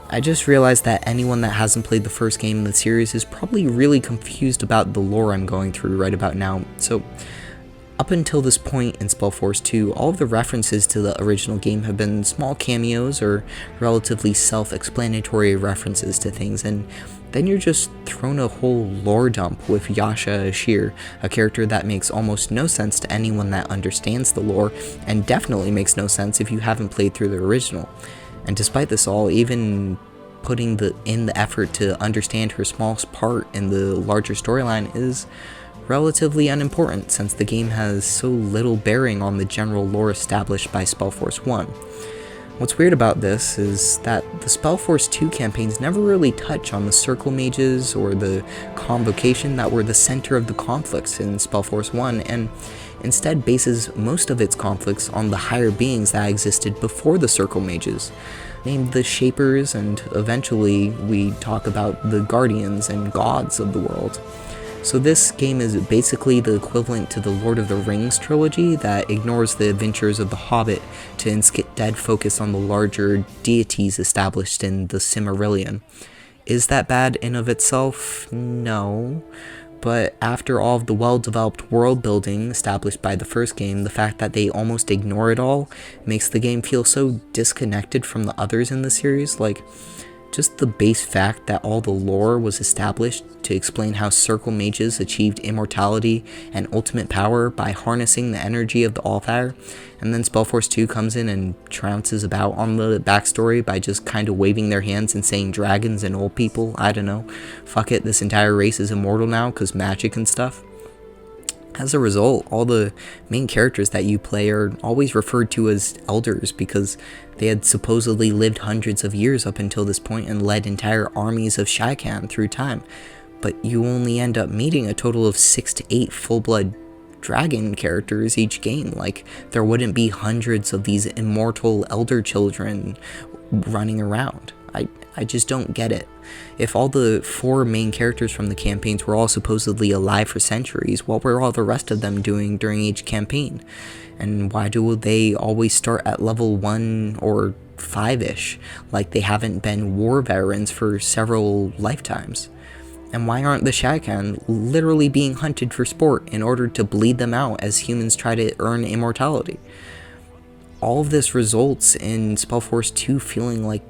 Speaker 1: I just realized that anyone that hasn't played the first game in the series is probably really confused about the lore I'm going through right about now. So up until this point in Spellforce 2, all of the references to the original game have been small cameos or relatively self-explanatory references to things, and then you're just thrown a whole lore dump with Yasha Ashir, a character that makes almost no sense to anyone that understands the lore, and definitely makes no sense if you haven't played through the original. And despite this all, even putting in the effort to understand her small part in the larger storyline is relatively unimportant since the game has so little bearing on the general lore established by Spellforce 1. What's weird about this is that the Spellforce 2 campaigns never really touch on the circle mages or the convocation that were the center of the conflicts in Spellforce 1, and instead bases most of its conflicts on the higher beings that existed before the Circle Mages, named the Shapers, and eventually we talk about the Guardians and Gods of the world. So this game is basically the equivalent to the Lord of the Rings trilogy that ignores the adventures of the Hobbit to instead focus on the larger deities established in the Silmarillion. Is that bad in of itself? No. But after all of the well-developed world building established by the first game, the fact that they almost ignore it all makes the game feel so disconnected from the others in the series. Like, just the base fact that all the lore was established to explain how Circle Mages achieved immortality and ultimate power by harnessing the energy of the Allfire, and then Spellforce 2 comes in and trounces about on the backstory by just kind of waving their hands and saying dragons and old people, I don't know, fuck it, this entire race is immortal now because magic and stuff. As a result, all the main characters that you play are always referred to as elders because they had supposedly lived hundreds of years up until this point and led entire armies of Shaikan through time. But you only end up meeting a total of 6 to 8 full-blood dragon characters each game. Like, there wouldn't be hundreds of these immortal elder children running around. I just don't get it. If all the 4 main characters from the campaigns were all supposedly alive for centuries, what were all the rest of them doing during each campaign? And why do they always start at level 1 or 5-ish, like they haven't been war veterans for several lifetimes? And why aren't the Shaikan literally being hunted for sport in order to bleed them out as humans try to earn immortality? All of this results in Spellforce 2 feeling like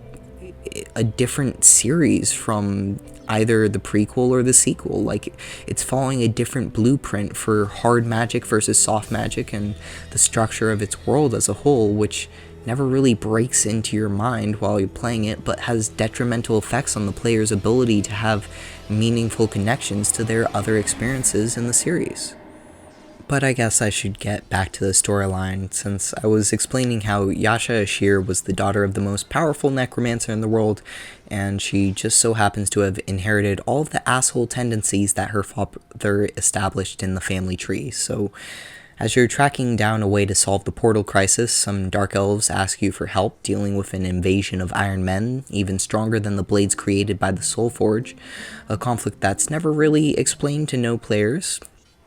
Speaker 1: a different series from either the prequel or the sequel. Like, it's following a different blueprint for hard magic versus soft magic and the structure of its world as a whole, which never really breaks into your mind while you're playing it, but has detrimental effects on the player's ability to have meaningful connections to their other experiences in the series. But I guess I should get back to the storyline, since I was explaining how Yasha Ashir was the daughter of the most powerful necromancer in the world, and she just so happens to have inherited all of the asshole tendencies that her father established in the family tree. So, as you're tracking down a way to solve the portal crisis, some dark elves ask you for help dealing with an invasion of Iron Men, even stronger than the blades created by the Soulforge, a conflict that's never really explained to no players.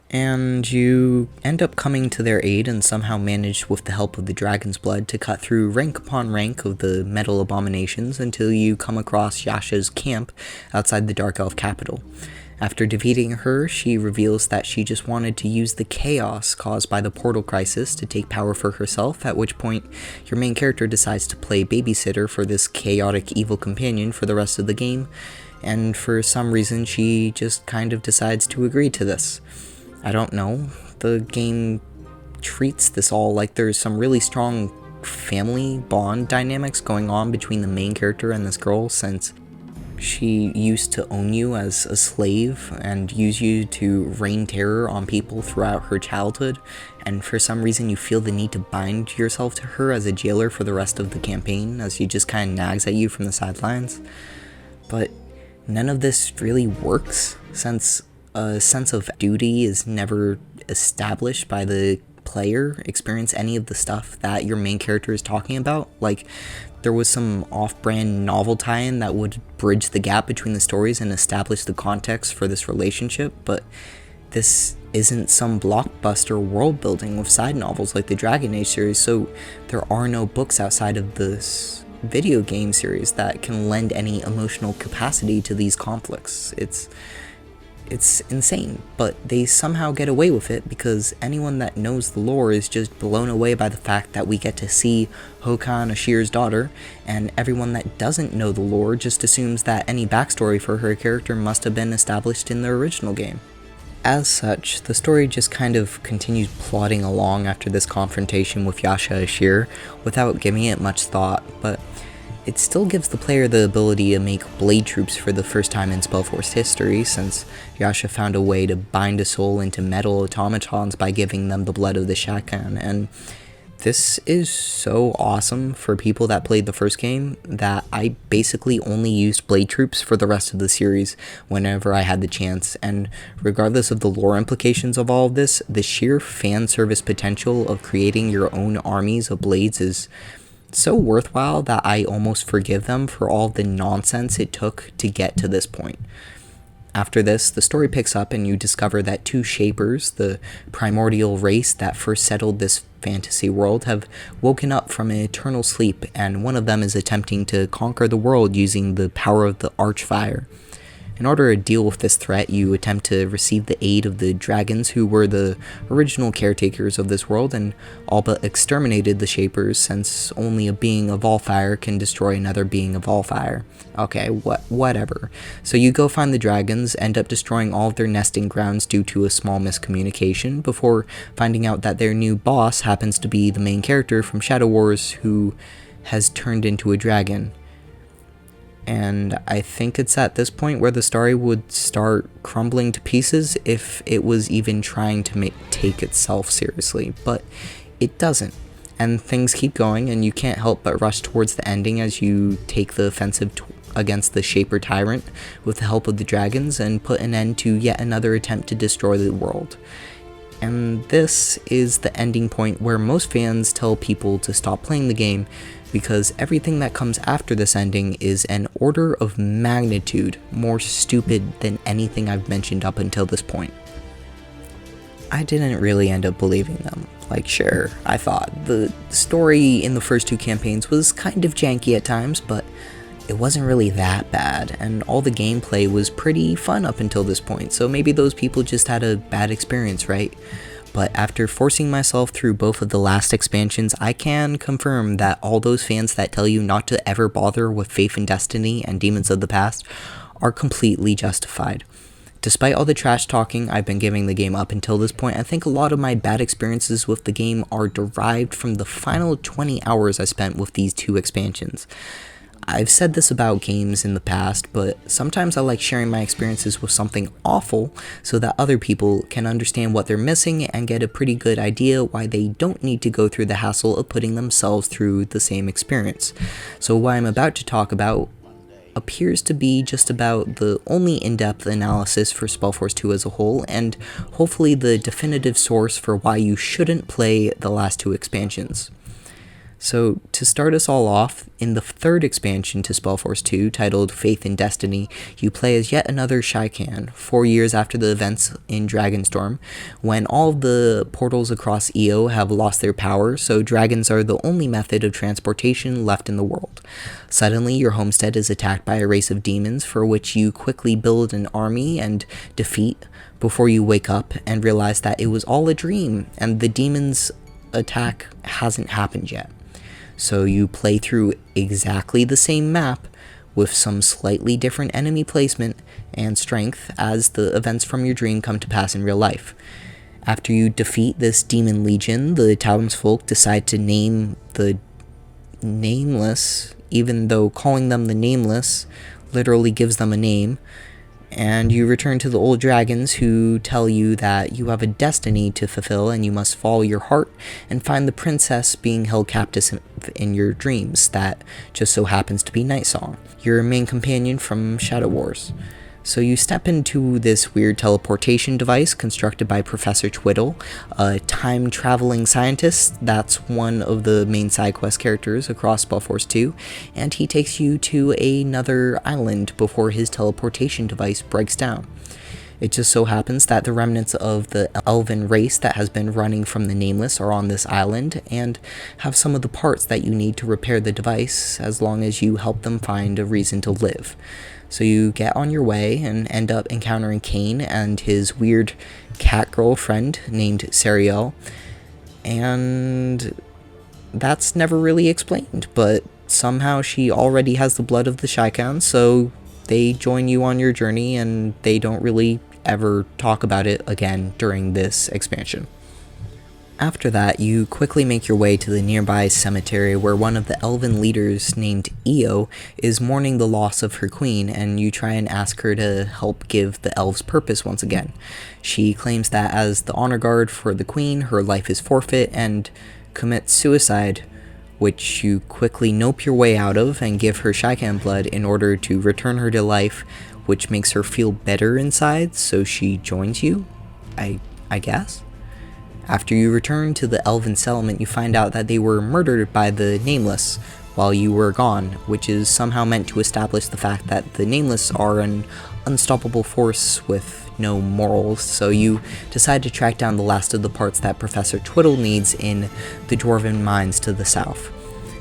Speaker 1: And you end up coming to their aid and somehow manage, with the help of the Dragon's Blood, to cut through rank upon rank of the metal abominations until you come across Yasha's camp outside the Dark Elf capital. After defeating her, she reveals that she just wanted to use the chaos caused by the portal crisis to take power for herself, at which point your main character decides to play babysitter for this chaotic evil companion for the rest of the game, and for some reason she just kind of decides to agree to this. I don't know, the game treats this all like there's some really strong family bond dynamics going on between the main character and this girl, since she used to own you as a slave and use you to rain terror on people throughout her childhood, and for some reason you feel the need to bind yourself to her as a jailer for the rest of the campaign, as she just kind of nags at you from the sidelines. But none of this really works, since a sense of duty is never established by the player experience any of the stuff that your main character is talking about. Like, there was some off-brand novel tie-in that would bridge the gap between the stories and establish the context for this relationship, but this isn't some blockbuster world building with side novels like the Dragon Age series, so there are no books outside of this video game series that can lend any emotional capacity to these conflicts. It's insane, but they somehow get away with it because anyone that knows the lore is just blown away by the fact that we get to see Hokan Ashir's daughter, and everyone that doesn't know the lore just assumes that any backstory for her character must have been established in the original game. As such, the story just kind of continues plodding along after this confrontation with Yasha Ashir without giving it much thought, but it still gives the player the ability to make blade troops for the first time in Spellforce history, since Yasha found a way to bind a soul into metal automatons by giving them the blood of the Shaikan, and This is so awesome for people that played the first game that I basically only used Blade Troops for the rest of the series whenever I had the chance, and regardless of the lore implications of all of this, the sheer fan service potential of creating your own armies of blades is so worthwhile that I almost forgive them for all the nonsense it took to get to this point. After this, the story picks up and you discover that two Shapers, the primordial race that first settled this fantasy world, have woken up from an eternal sleep, and one of them is attempting to conquer the world using the power of the Archfire. In order to deal with this threat, you attempt to receive the aid of the dragons, who were the original caretakers of this world and all but exterminated the Shapers, since only a being of all fire can destroy another being of all fire. Okay, whatever. So you go find the dragons, end up destroying all of their nesting grounds due to a small miscommunication, before finding out that their new boss happens to be the main character from Shadow Wars, who has turned into a dragon. And I think it's at this point where the story would start crumbling to pieces if it was even trying to take itself seriously, but it doesn't. And things keep going, and you can't help but rush towards the ending as you take the offensive against the Shaper Tyrant with the help of the dragons and put an end to yet another attempt to destroy the world. And this is the ending point where most fans tell people to stop playing the game, because everything that comes after this ending is an order of magnitude more stupid than anything I've mentioned up until this point. I didn't really end up believing them. Like, sure, I thought the story in the first two campaigns was kind of janky at times, but it wasn't really that bad, and all the gameplay was pretty fun up until this point, so maybe those people just had a bad experience, right? But after forcing myself through both of the last expansions, I can confirm that all those fans that tell you not to ever bother with Faith and Destiny and Demons of the Past are completely justified. Despite all the trash talking I've been giving the game up until this point, I think a lot of my bad experiences with the game are derived from the final 20 hours I spent with these two expansions. I've said this about games in the past, but sometimes I like sharing my experiences with something awful so that other people can understand what they're missing and get a pretty good idea why they don't need to go through the hassle of putting themselves through the same experience. So what I'm about to talk about appears to be just about the only in-depth analysis for Spellforce 2 as a whole, and hopefully the definitive source for why you shouldn't play the last two expansions. So, to start us all off, in the third expansion to Spellforce 2, titled Faith and Destiny, you play as yet another Shaikan, 4 years after the events in Dragonstorm, when all of the portals across EO have lost their power, so dragons are the only method of transportation left in the world. Suddenly, your homestead is attacked by a race of demons, for which you quickly build an army and defeat, before you wake up and realize that it was all a dream, and the demons' attack hasn't happened yet. So you play through exactly the same map with some slightly different enemy placement and strength as the events from your dream come to pass in real life. After you defeat this demon legion, the townsfolk decide to name the Nameless, even though calling them the Nameless literally gives them a name, and you return to the old dragons, who tell you that you have a destiny to fulfill and you must follow your heart and find the princess being held captive in your dreams that just so happens to be Nightsong, your main companion from Shadow Wars. So you step into this weird teleportation device constructed by Professor Twiddle, a time-traveling scientist that's one of the main side quest characters across Spellforce 2, and he takes you to another island before his teleportation device breaks down. It just so happens that the remnants of the elven race that has been running from the Nameless are on this island, and have some of the parts that you need to repair the device, as long as you help them find a reason to live. So you get on your way and end up encountering Kane and his weird cat girlfriend named Sariel, and that's never really explained, but somehow she already has the blood of the Shaikan, so they join you on your journey, and they don't really ever talk about it again during this expansion. After that, you quickly make your way to the nearby cemetery where one of the elven leaders named Io is mourning the loss of her queen, and you try and ask her to help give the elves purpose once again. She claims that as the honor guard for the queen, her life is forfeit, and commit suicide, which you quickly nope your way out of and give her Shaikan blood in order to return her to life, which makes her feel better inside, so she joins you, I guess? After you return to the Elven settlement, you find out that they were murdered by the Nameless while you were gone, which is somehow meant to establish the fact that the Nameless are an unstoppable force with no morals, so you decide to track down the last of the parts that Professor Twiddle needs in the Dwarven mines to the south.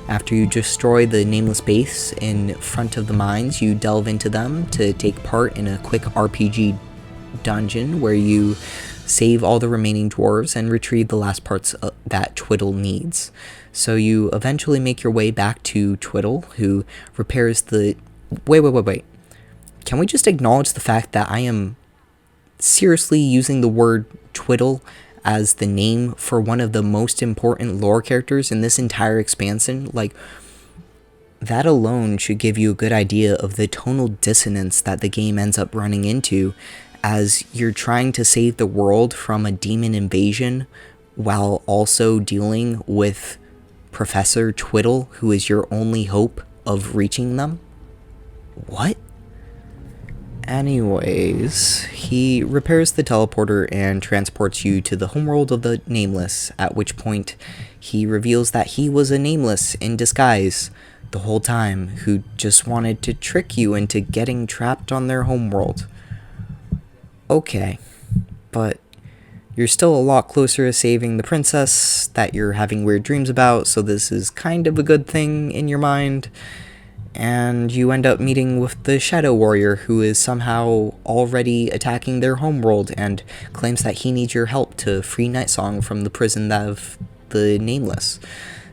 Speaker 1: After you destroy the Nameless base in front of the mines, you delve into them to take part in a quick RPG dungeon where you save all the remaining dwarves and retrieve the last parts that Twiddle needs. So you eventually make your way back to Twiddle, who repairs the... Wait. Can we just acknowledge the fact that I am seriously using the word Twiddle as the name for one of the most important lore characters in this entire expansion? Like, that alone should give you a good idea of the tonal dissonance that the game ends up running into as you're trying to save the world from a demon invasion while also dealing with Professor Twiddle, who is your only hope of reaching them. What? Anyways, he repairs the teleporter and transports you to the homeworld of the Nameless, at which point he reveals that he was a Nameless in disguise the whole time, who just wanted to trick you into getting trapped on their homeworld. Okay, but you're still a lot closer to saving the princess that you're having weird dreams about, so this is kind of a good thing in your mind. And you end up meeting with the Shadow Warrior, who is somehow already attacking their homeworld and claims that he needs your help to free Nightsong from the prison of the Nameless.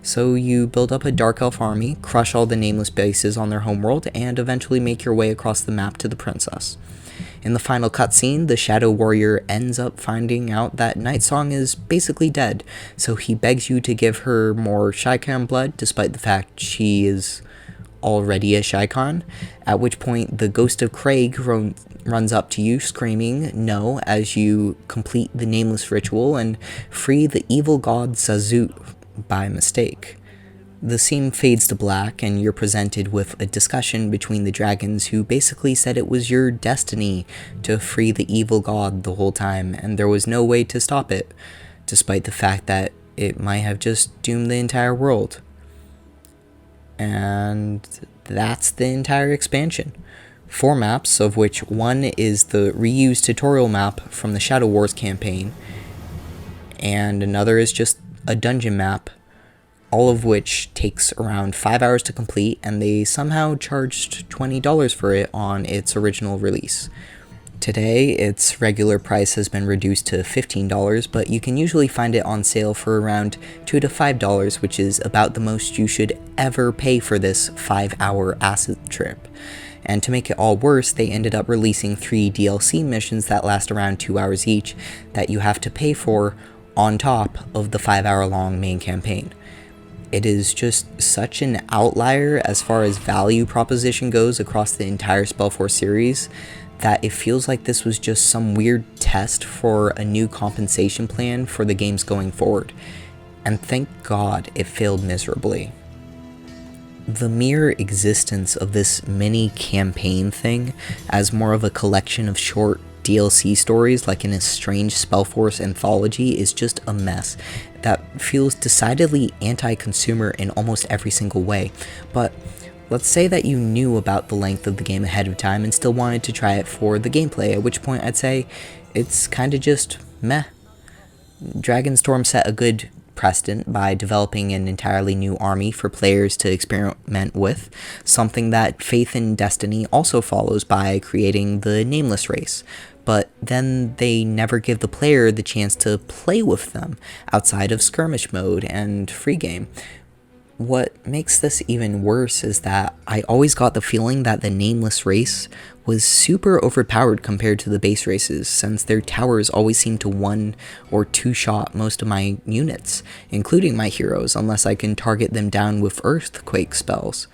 Speaker 1: So you build up a Dark Elf army, crush all the Nameless bases on their homeworld, and eventually make your way across the map to the princess. In the final cutscene, the Shadow Warrior ends up finding out that Nightsong is basically dead, so he begs you to give her more Shaikan blood, despite the fact she is already a Shaikan, at which point the ghost of Craig runs up to you screaming no as you complete the Nameless ritual and free the evil god Zazut by mistake. The scene fades to black and you're presented with a discussion between the dragons who basically said it was your destiny to free the evil god the whole time and there was no way to stop it, despite the fact that it might have just doomed the entire world. And that's the entire expansion. 4 maps, of which one is the reused tutorial map from the Shadow Wars campaign, and another is just a dungeon map, all of which takes around 5 hours to complete, and they somehow charged $20 for it on its original release. Today, its regular price has been reduced to $15, but you can usually find it on sale for around $2 to $5, which is about the most you should ever pay for this 5-hour acid trip. And to make it all worse, they ended up releasing 3 DLC missions that last around 2 hours each that you have to pay for on top of the 5-hour-long main campaign. It is just such an outlier as far as value proposition goes across the entire Spellforce series that it feels like this was just some weird test for a new compensation plan for the games going forward. And thank God it failed miserably. The mere existence of this mini campaign thing as more of a collection of short DLC stories like an estranged Spellforce anthology is just a mess that feels decidedly anti-consumer in almost every single way. But let's say that you knew about the length of the game ahead of time and still wanted to try it for the gameplay, at which point I'd say it's kinda just meh. Dragonstorm set a good precedent by developing an entirely new army for players to experiment with, something that Faith in Destiny also follows by creating the Nameless race. But then they never give the player the chance to play with them outside of Skirmish Mode and free game. What makes this even worse is that I always got the feeling that the Nameless race was super overpowered compared to the base races, since their towers always seem to 1 or 2 shot most of my units, including my heroes, unless I can target them down with earthquake spells.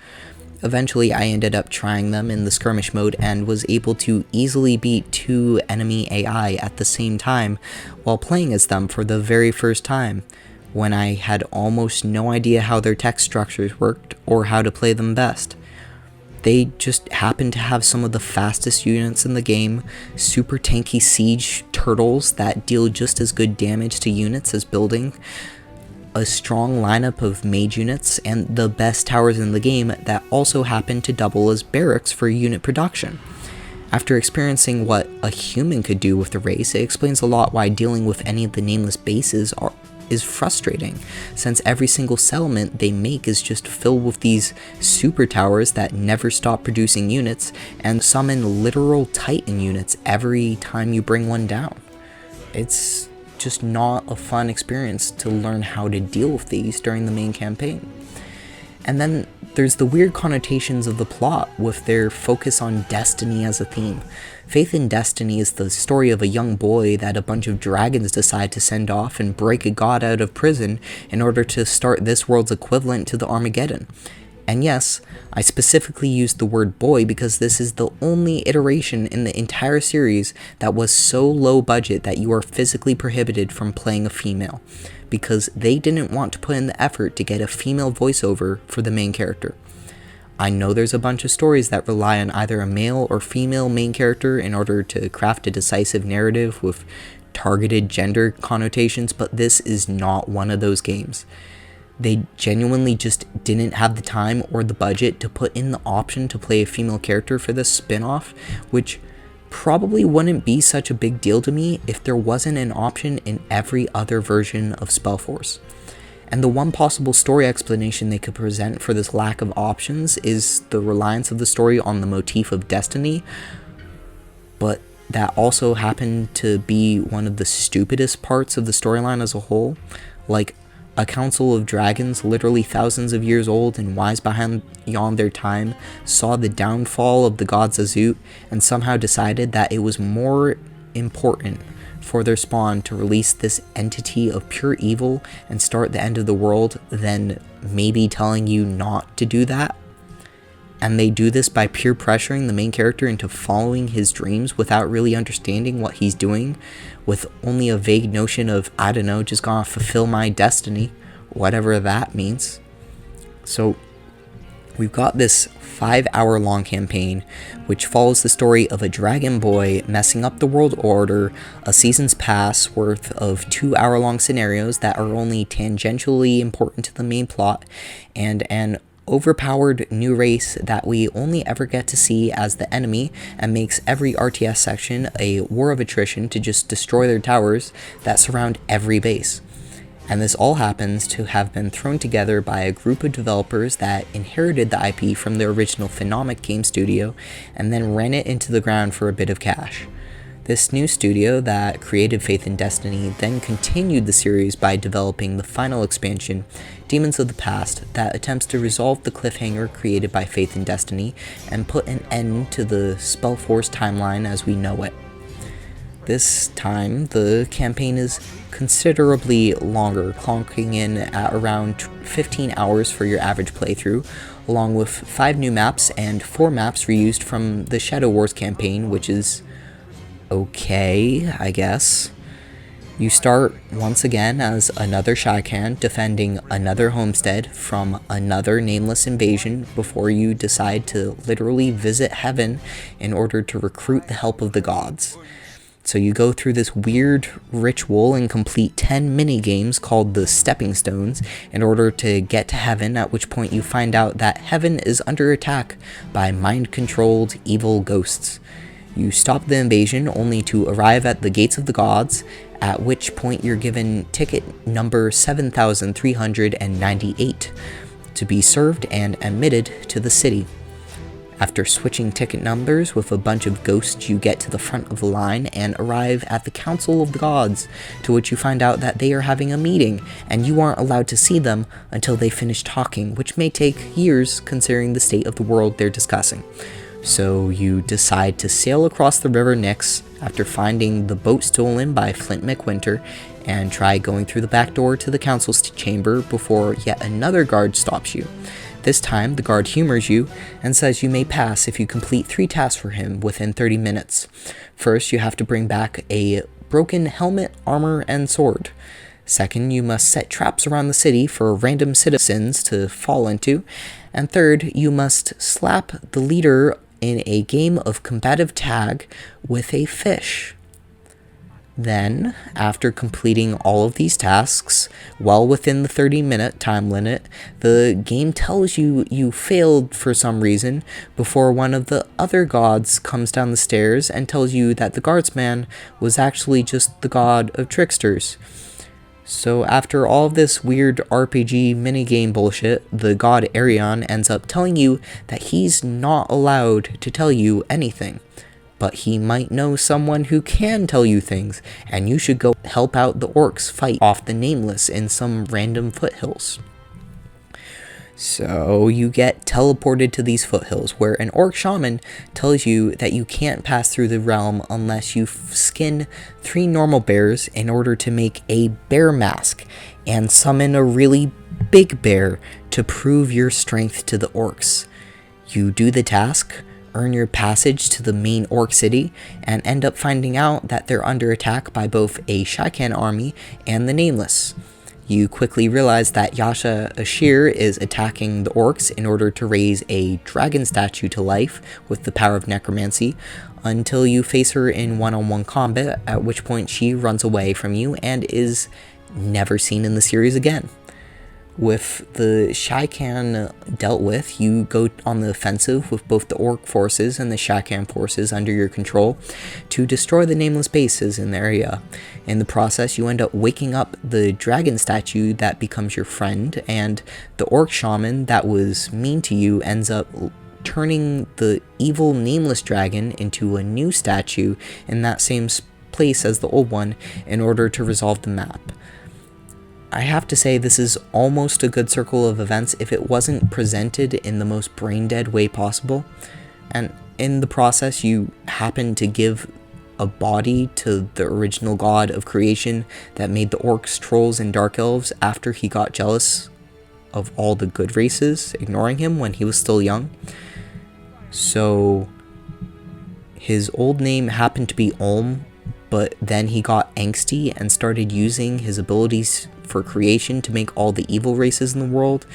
Speaker 1: Eventually I ended up trying them in the Skirmish Mode and was able to easily beat 2 enemy AI at the same time while playing as them for the very first time, when I had almost no idea how their text structures worked or how to play them best. They just happen to have some of the fastest units in the game, super tanky siege turtles that deal just as good damage to units as building, a strong lineup of mage units, and the best towers in the game that also happen to double as barracks for unit production. After experiencing what a human could do with the race, it explains a lot why dealing with any of the Nameless bases is frustrating, since every single settlement they make is just filled with these super towers that never stop producing units and summon literal titan units every time you bring one down. It's just not a fun experience to learn how to deal with these during the main campaign. And then there's the weird connotations of the plot with their focus on destiny as a theme. Faith in Destiny is the story of a young boy that a bunch of dragons decide to send off and break a god out of prison in order to start this world's equivalent to the Armageddon. And yes, I specifically used the word boy because this is the only iteration in the entire series that was so low budget that you are physically prohibited from playing a female, because they didn't want to put in the effort to get a female voiceover for the main character. I know there's a bunch of stories that rely on either a male or female main character in order to craft a decisive narrative with targeted gender connotations, but this is not one of those games. They genuinely just didn't have the time or the budget to put in the option to play a female character for this spin-off, which probably wouldn't be such a big deal to me if there wasn't an option in every other version of Spellforce. And the one possible story explanation they could present for this lack of options is the reliance of the story on the motif of destiny, but that also happened to be one of the stupidest parts of the storyline as a whole. Like, a council of dragons, literally thousands of years old and wise beyond their time, saw the downfall of the god Zazut and somehow decided that it was more important for their spawn to release this entity of pure evil and start the end of the world than maybe telling you not to do that. And they do this by peer pressuring the main character into following his dreams without really understanding what he's doing, with only a vague notion of, I don't know, just gonna fulfill my destiny, whatever that means. So we've got this 5-hour long campaign which follows the story of a dragon boy messing up the world order, a season's pass worth of 2-hour long scenarios that are only tangentially important to the main plot, and an overpowered new race that we only ever get to see as the enemy, and makes every RTS section a war of attrition to just destroy their towers that surround every base. And this all happens to have been thrown together by a group of developers that inherited the IP from the original Phenomic Games Studio and then ran it into the ground for a bit of cash. This new studio that created Faith in Destiny then continued the series by developing the final expansion, Demons of the Past, that attempts to resolve the cliffhanger created by Faith in Destiny and put an end to the Spellforce timeline as we know it. This time, the campaign is considerably longer, clocking in at around 15 hours for your average playthrough, along with 5 new maps and 4 maps reused from the Shadow Wars campaign, which is okay, I guess. You start once again as another Shaikan defending another homestead from another Nameless invasion before you decide to literally visit heaven in order to recruit the help of the gods. So you go through this weird ritual and complete 10 mini-games called the Stepping Stones in order to get to heaven, at which point you find out that heaven is under attack by mind-controlled evil ghosts. You stop the invasion only to arrive at the Gates of the Gods, at which point you're given ticket number 7398 to be served and admitted to the city. After switching ticket numbers with a bunch of ghosts, you get to the front of the line and arrive at the Council of the Gods, to which you find out that they are having a meeting, and you aren't allowed to see them until they finish talking, which may take years considering the state of the world they're discussing. So you decide to sail across the River Nyx after finding the boat stolen by Flint McWinter, and try going through the back door to the council's chamber before yet another guard stops you. This time, the guard humors you and says you may pass if you complete 3 tasks for him within 30 minutes. First, you have to bring back a broken helmet, armor, and sword. Second, you must set traps around the city for random citizens to fall into. And third, you must slap the leader in a game of combative tag with a fish. Then, after completing all of these tasks, well within the 30-minute time limit, the game tells you you failed for some reason before one of the other gods comes down the stairs and tells you that the guardsman was actually just the god of tricksters. So after all of this weird RPG minigame bullshit, the god Arion ends up telling you that he's not allowed to tell you anything. But he might know someone who can tell you things, and you should go help out the orcs fight off the Nameless in some random foothills. So you get teleported to these foothills, where an orc shaman tells you that you can't pass through the realm unless you skin 3 normal bears in order to make a bear mask, and summon a really big bear to prove your strength to the orcs. You do the task, earn your passage to the main orc city, and end up finding out that they're under attack by both a Shaikan army and the Nameless. You quickly realize that Yasha Ashir is attacking the orcs in order to raise a dragon statue to life with the power of necromancy, until you face her in one-on-one combat, at which point she runs away from you and is never seen in the series again. With the Shaikan dealt with, you go on the offensive with both the Orc forces and the Shaikan forces under your control to destroy the Nameless bases in the area. In the process, you end up waking up the dragon statue that becomes your friend, and the Orc shaman that was mean to you ends up turning the evil Nameless dragon into a new statue in that same place as the old one in order to resolve the map. I have to say this is almost a good circle of events if it wasn't presented in the most brain-dead way possible, and in the process you happen to give a body to the original god of creation that made the orcs, trolls, and dark elves after he got jealous of all the good races, ignoring him when he was still young. So his old name happened to be Olm, but then he got angsty and started using his abilities for creation to make all the evil races in the world,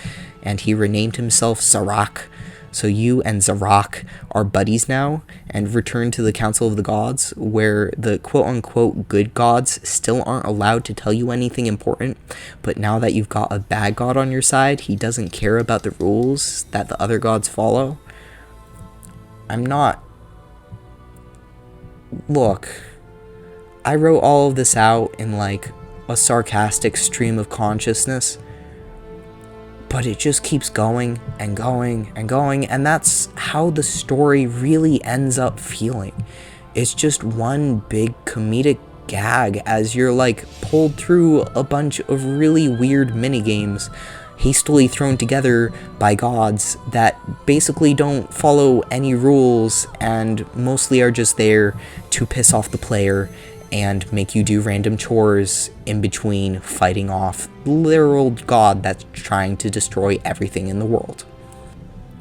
Speaker 1: and he renamed himself Zarak. So you and Zarak are buddies now, and return to the Council of the Gods, where the quote-unquote good gods still aren't allowed to tell you anything important, but now that you've got a bad god on your side, he doesn't care about the rules that the other gods follow. Look, I wrote all of this out in like a sarcastic stream of consciousness, but it just keeps going and going and going, and that's how the story really ends up feeling. It's just one big comedic gag as you're like pulled through a bunch of really weird minigames hastily thrown together by gods that basically don't follow any rules and mostly are just there to piss off the player and make you do random chores in between fighting off the literal god that's trying to destroy everything in the world.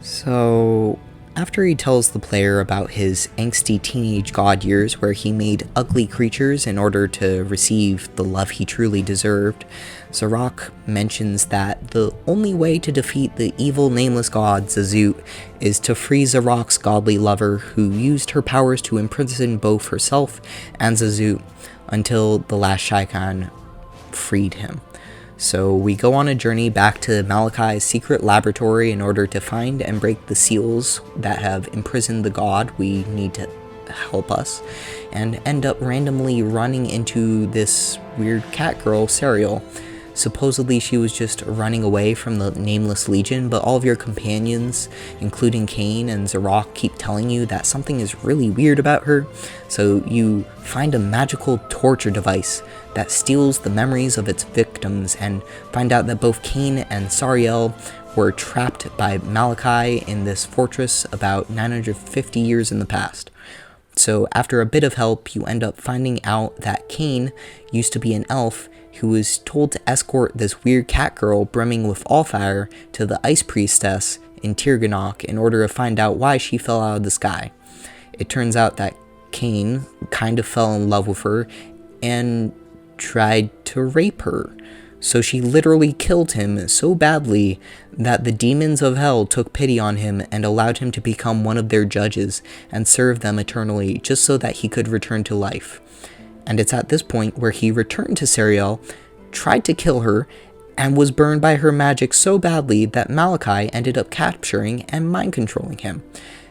Speaker 1: So, after he tells the player about his angsty teenage god years where he made ugly creatures in order to receive the love he truly deserved, Zarak mentions that the only way to defeat the evil nameless god Zazut is to free Zarak's godly lover, who used her powers to imprison both herself and Zazut until the last Shaikan freed him. So we go on a journey back to Malachi's secret laboratory in order to find and break the seals that have imprisoned the god we need to help us, and end up randomly running into this weird cat girl, Serial. Supposedly she was just running away from the Nameless Legion, but all of your companions, including Kane and Zarak, keep telling you that something is really weird about her, so you find a magical torture device that steals the memories of its victims, and find out that both Kane and Sariel were trapped by Malachi in this fortress about 950 years in the past. So after a bit of help, you end up finding out that Kane used to be an elf who was told to escort this weird cat girl brimming with allfire to the ice priestess in Tirganok in order to find out why she fell out of the sky. It turns out that Kane kind of fell in love with her and tried to rape her. So she literally killed him so badly that the demons of hell took pity on him and allowed him to become one of their judges and serve them eternally just so that he could return to life. And it's at this point where he returned to Serial, tried to kill her, and was burned by her magic so badly that Malachi ended up capturing and mind controlling him.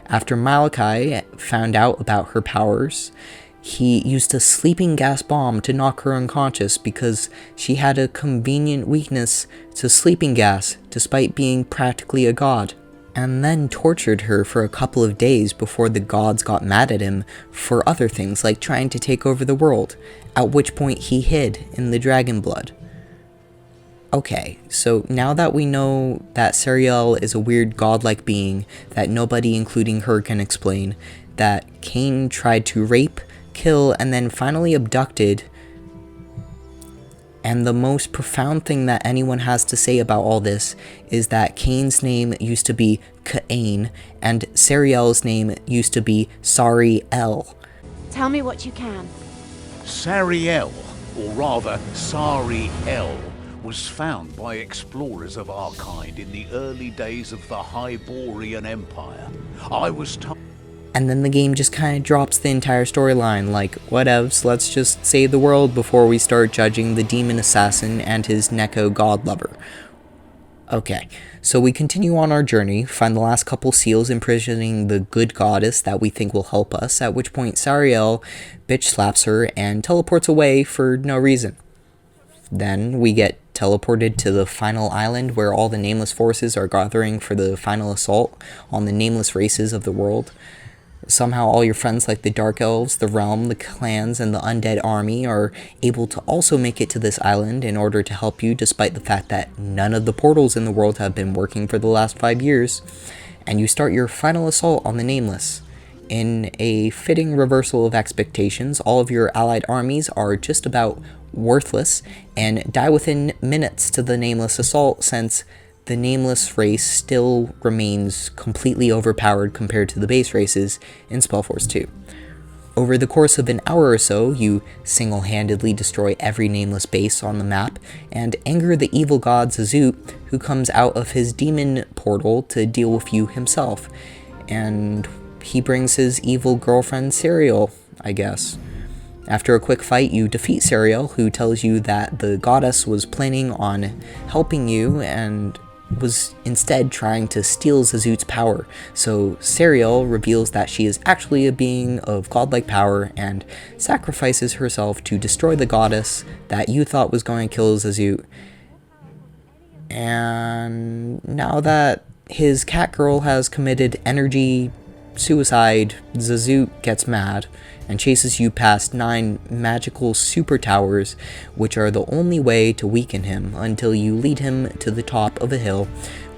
Speaker 1: After Malachi found out about her powers, he used a sleeping gas bomb to knock her unconscious because she had a convenient weakness to sleeping gas despite being practically a god, and then tortured her for a couple of days before the gods got mad at him for other things like trying to take over the world, at which point he hid in the dragon blood. Okay, so now that we know that Serial is a weird godlike being that nobody including her can explain, that Kane tried to rape, kill, and then finally abducted, and the most profound thing that anyone has to say about all this is that Kane's name used to be Kane, and Serial's name used to be Sariel.
Speaker 4: Tell me what you can.
Speaker 5: Sariel, or rather Sariel, was found by explorers of our kind in the early days of the Hyborian Empire. I was told...
Speaker 1: And then the game just kind of drops the entire storyline, like, whatevs, let's just save the world before we start judging the demon assassin and his Neko god lover. Okay, so we continue on our journey, find the last couple seals imprisoning the good goddess that we think will help us, at which point Sariel bitch slaps her and teleports away for no reason. Then we get teleported to the final island where all the Nameless forces are gathering for the final assault on the Nameless races of the world. Somehow all your friends like the Dark Elves, the Realm, the Clans, and the Undead Army are able to also make it to this island in order to help you despite the fact that none of the portals in the world have been working for the last 5 years, and you start your final assault on the Nameless. In a fitting reversal of expectations, all of your allied armies are just about worthless and die within minutes to the Nameless assault, since the Nameless race still remains completely overpowered compared to the base races in Spellforce 2. Over the course of an hour or so, you single-handedly destroy every Nameless base on the map and anger the evil god Zazut, who comes out of his demon portal to deal with you himself, and he brings his evil girlfriend Serial, I guess. After a quick fight, you defeat Serial, who tells you that the goddess was planning on helping you and was instead trying to steal Zazut's power. So Serial reveals that she is actually a being of godlike power and sacrifices herself to destroy the goddess that you thought was going to kill Zazut. And now that his cat girl has committed energy suicide, Zazut gets mad and chases you past 9 magical super towers, which are the only way to weaken him, until you lead him to the top of a hill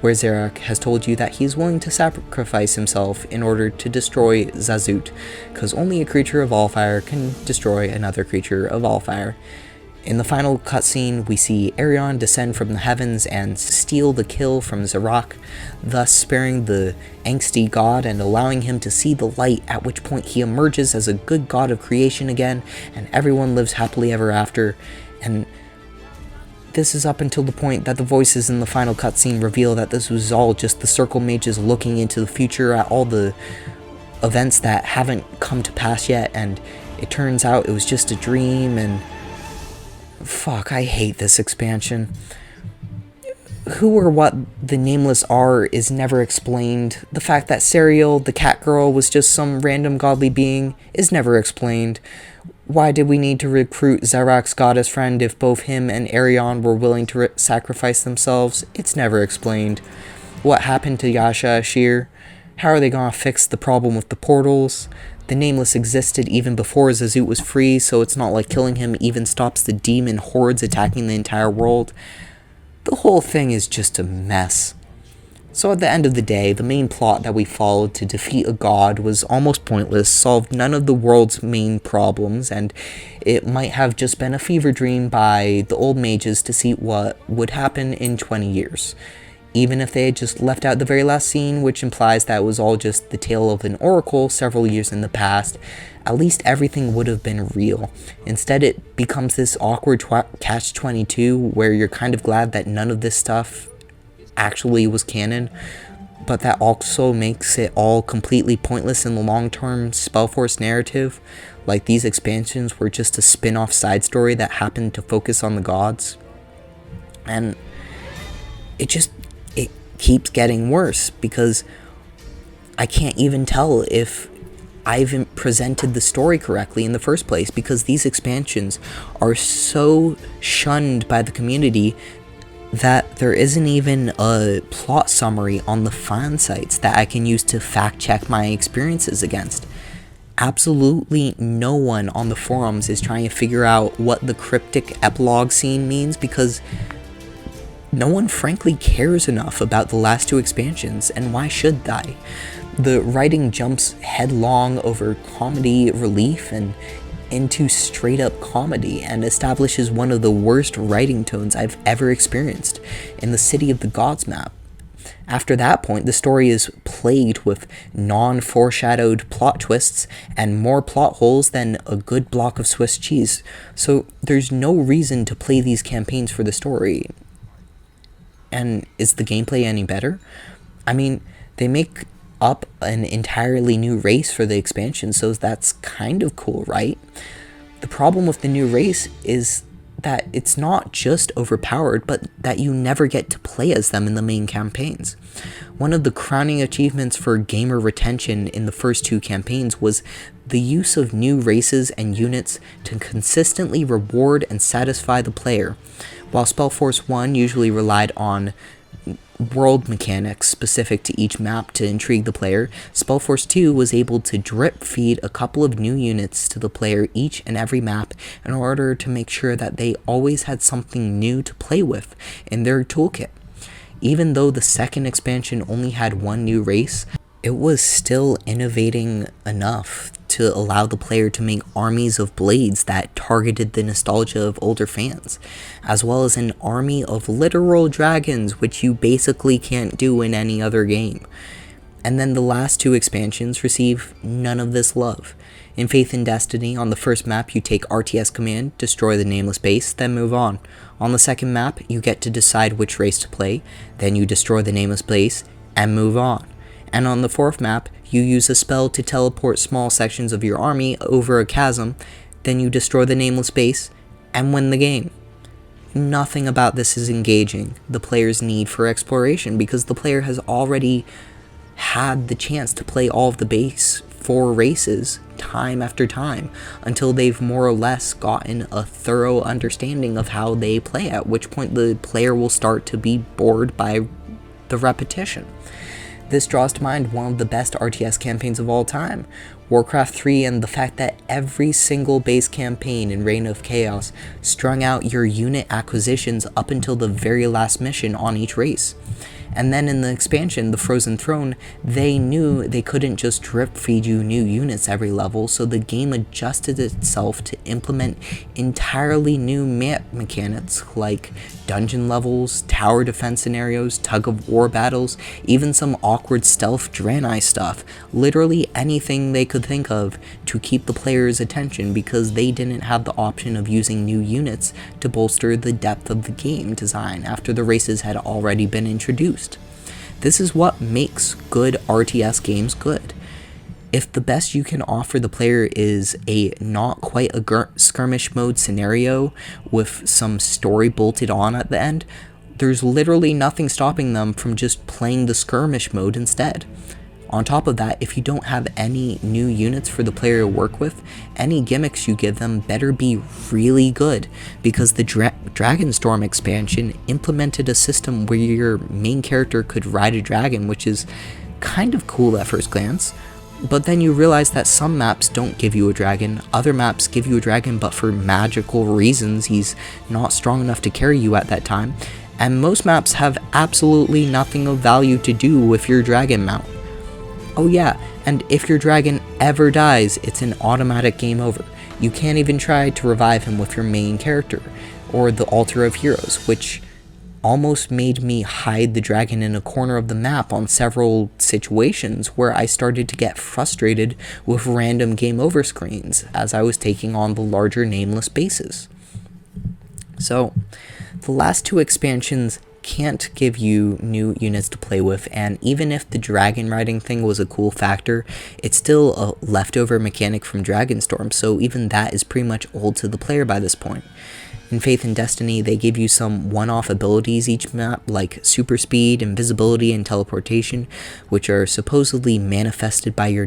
Speaker 1: where Zarak has told you that he's willing to sacrifice himself in order to destroy Zazut, because only a creature of all fire can destroy another creature of all fire. In the final cutscene, we see Arion descend from the heavens and steal the kill from Zarak, thus sparing the angsty god and allowing him to see the light, at which point he emerges as a good god of creation again, and everyone lives happily ever after. And this is up until the point that the voices in the final cutscene reveal that this was all just the Circle Mages looking into the future at all the events that haven't come to pass yet, and it turns out it was just a dream. And fuck, I hate this expansion. Who or what the Nameless are is never explained. The fact that Serial, the cat girl, was just some random godly being is never explained. Why did we need to recruit Zarak's goddess friend if both him and Arion were willing to sacrifice themselves? It's never explained. What happened to Yasha Ashir? How are they gonna fix the problem with the portals? The Nameless existed even before Zazut was free, so it's not like killing him even stops the demon hordes attacking the entire world. The whole thing is just a mess. So at the end of the day, the main plot that we followed to defeat a god was almost pointless, solved none of the world's main problems, and it might have just been a fever dream by the old mages to see what would happen in 20 years. Even if they had just left out the very last scene, which implies that it was all just the tale of an oracle several years in the past, at least everything would have been real. Instead, it becomes this awkward catch-22 where you're kind of glad that none of this stuff actually was canon, but that also makes it all completely pointless in the long-term Spellforce narrative. Like, these expansions were just a spin-off side story that happened to focus on the gods. And it keeps getting worse, because I can't even tell if I've presented the story correctly in the first place, because these expansions are so shunned by the community that there isn't even a plot summary on the fan sites that I can use to fact check my experiences against. Absolutely no one on the forums is trying to figure out what the cryptic epilogue scene means, because no one frankly cares enough about the last two expansions, and why should I? The writing jumps headlong over comedy relief and into straight up comedy, and establishes one of the worst writing tones I've ever experienced in the City of the Gods map. After that point, the story is plagued with non-foreshadowed plot twists and more plot holes than a good block of Swiss cheese, so there's no reason to play these campaigns for the story. And is the gameplay any better? I mean, they make up an entirely new race for the expansion, so that's kind of cool, right? The problem with the new race is that it's not just overpowered, but that you never get to play as them in the main campaigns. One of the crowning achievements for gamer retention in the first two campaigns was the use of new races and units to consistently reward and satisfy the player. While Spellforce 1 usually relied on world mechanics specific to each map to intrigue the player, Spellforce 2 was able to drip feed a couple of new units to the player each and every map in order to make sure that they always had something new to play with in their toolkit. Even though the second expansion only had one new race, it was still innovating enough to allow the player to make armies of blades that targeted the nostalgia of older fans, as well as an army of literal dragons, which you basically can't do in any other game. And then the last two expansions receive none of this love. In Faith and Destiny, on the first map you take RTS command, destroy the Nameless base, then move on. On the second map, you get to decide which race to play, then you destroy the Nameless base, and move on. And on the fourth map, you use a spell to teleport small sections of your army over a chasm, then you destroy the Nameless base, and win the game. Nothing about this is engaging the player's need for exploration, because the player has already had the chance to play all of the base 4 races time after time, until they've more or less gotten a thorough understanding of how they play, at which point the player will start to be bored by the repetition. This draws to mind one of the best RTS campaigns of all time, Warcraft 3, and the fact that every single base campaign in Reign of Chaos strung out your unit acquisitions up until the very last mission on each race. And then in the expansion, the Frozen Throne, they knew they couldn't just drip feed you new units every level, so the game adjusted itself to implement entirely new map mechanics like dungeon levels, tower defense scenarios, tug-of-war battles, even some awkward stealth Draenei stuff, literally anything they could think of to keep the player's attention, because they didn't have the option of using new units to bolster the depth of the game design after the races had already been introduced. This is what makes good RTS games good. If the best you can offer the player is a not quite a skirmish mode scenario with some story bolted on at the end, there's literally nothing stopping them from just playing the skirmish mode instead. On top of that, if you don't have any new units for the player to work with, any gimmicks you give them better be really good, because the Dragonstorm expansion implemented a system where your main character could ride a dragon, which is kind of cool at first glance. But then you realize that some maps don't give you a dragon, other maps give you a dragon but for magical reasons he's not strong enough to carry you at that time, and most maps have absolutely nothing of value to do with your dragon mount. Oh yeah, and if your dragon ever dies, it's an automatic game over. You can't even try to revive him with your main character, or the Altar of Heroes, which almost made me hide the dragon in a corner of the map on several situations where I started to get frustrated with random game over screens as I was taking on the larger Nameless bases. So, the last two expansions can't give you new units to play with, and even if the dragon riding thing was a cool factor, it's still a leftover mechanic from Dragonstorm, so even that is pretty much old to the player by this point. In Faith and Destiny, they give you some one-off abilities each map, like super speed, invisibility, and teleportation, which are supposedly manifested by your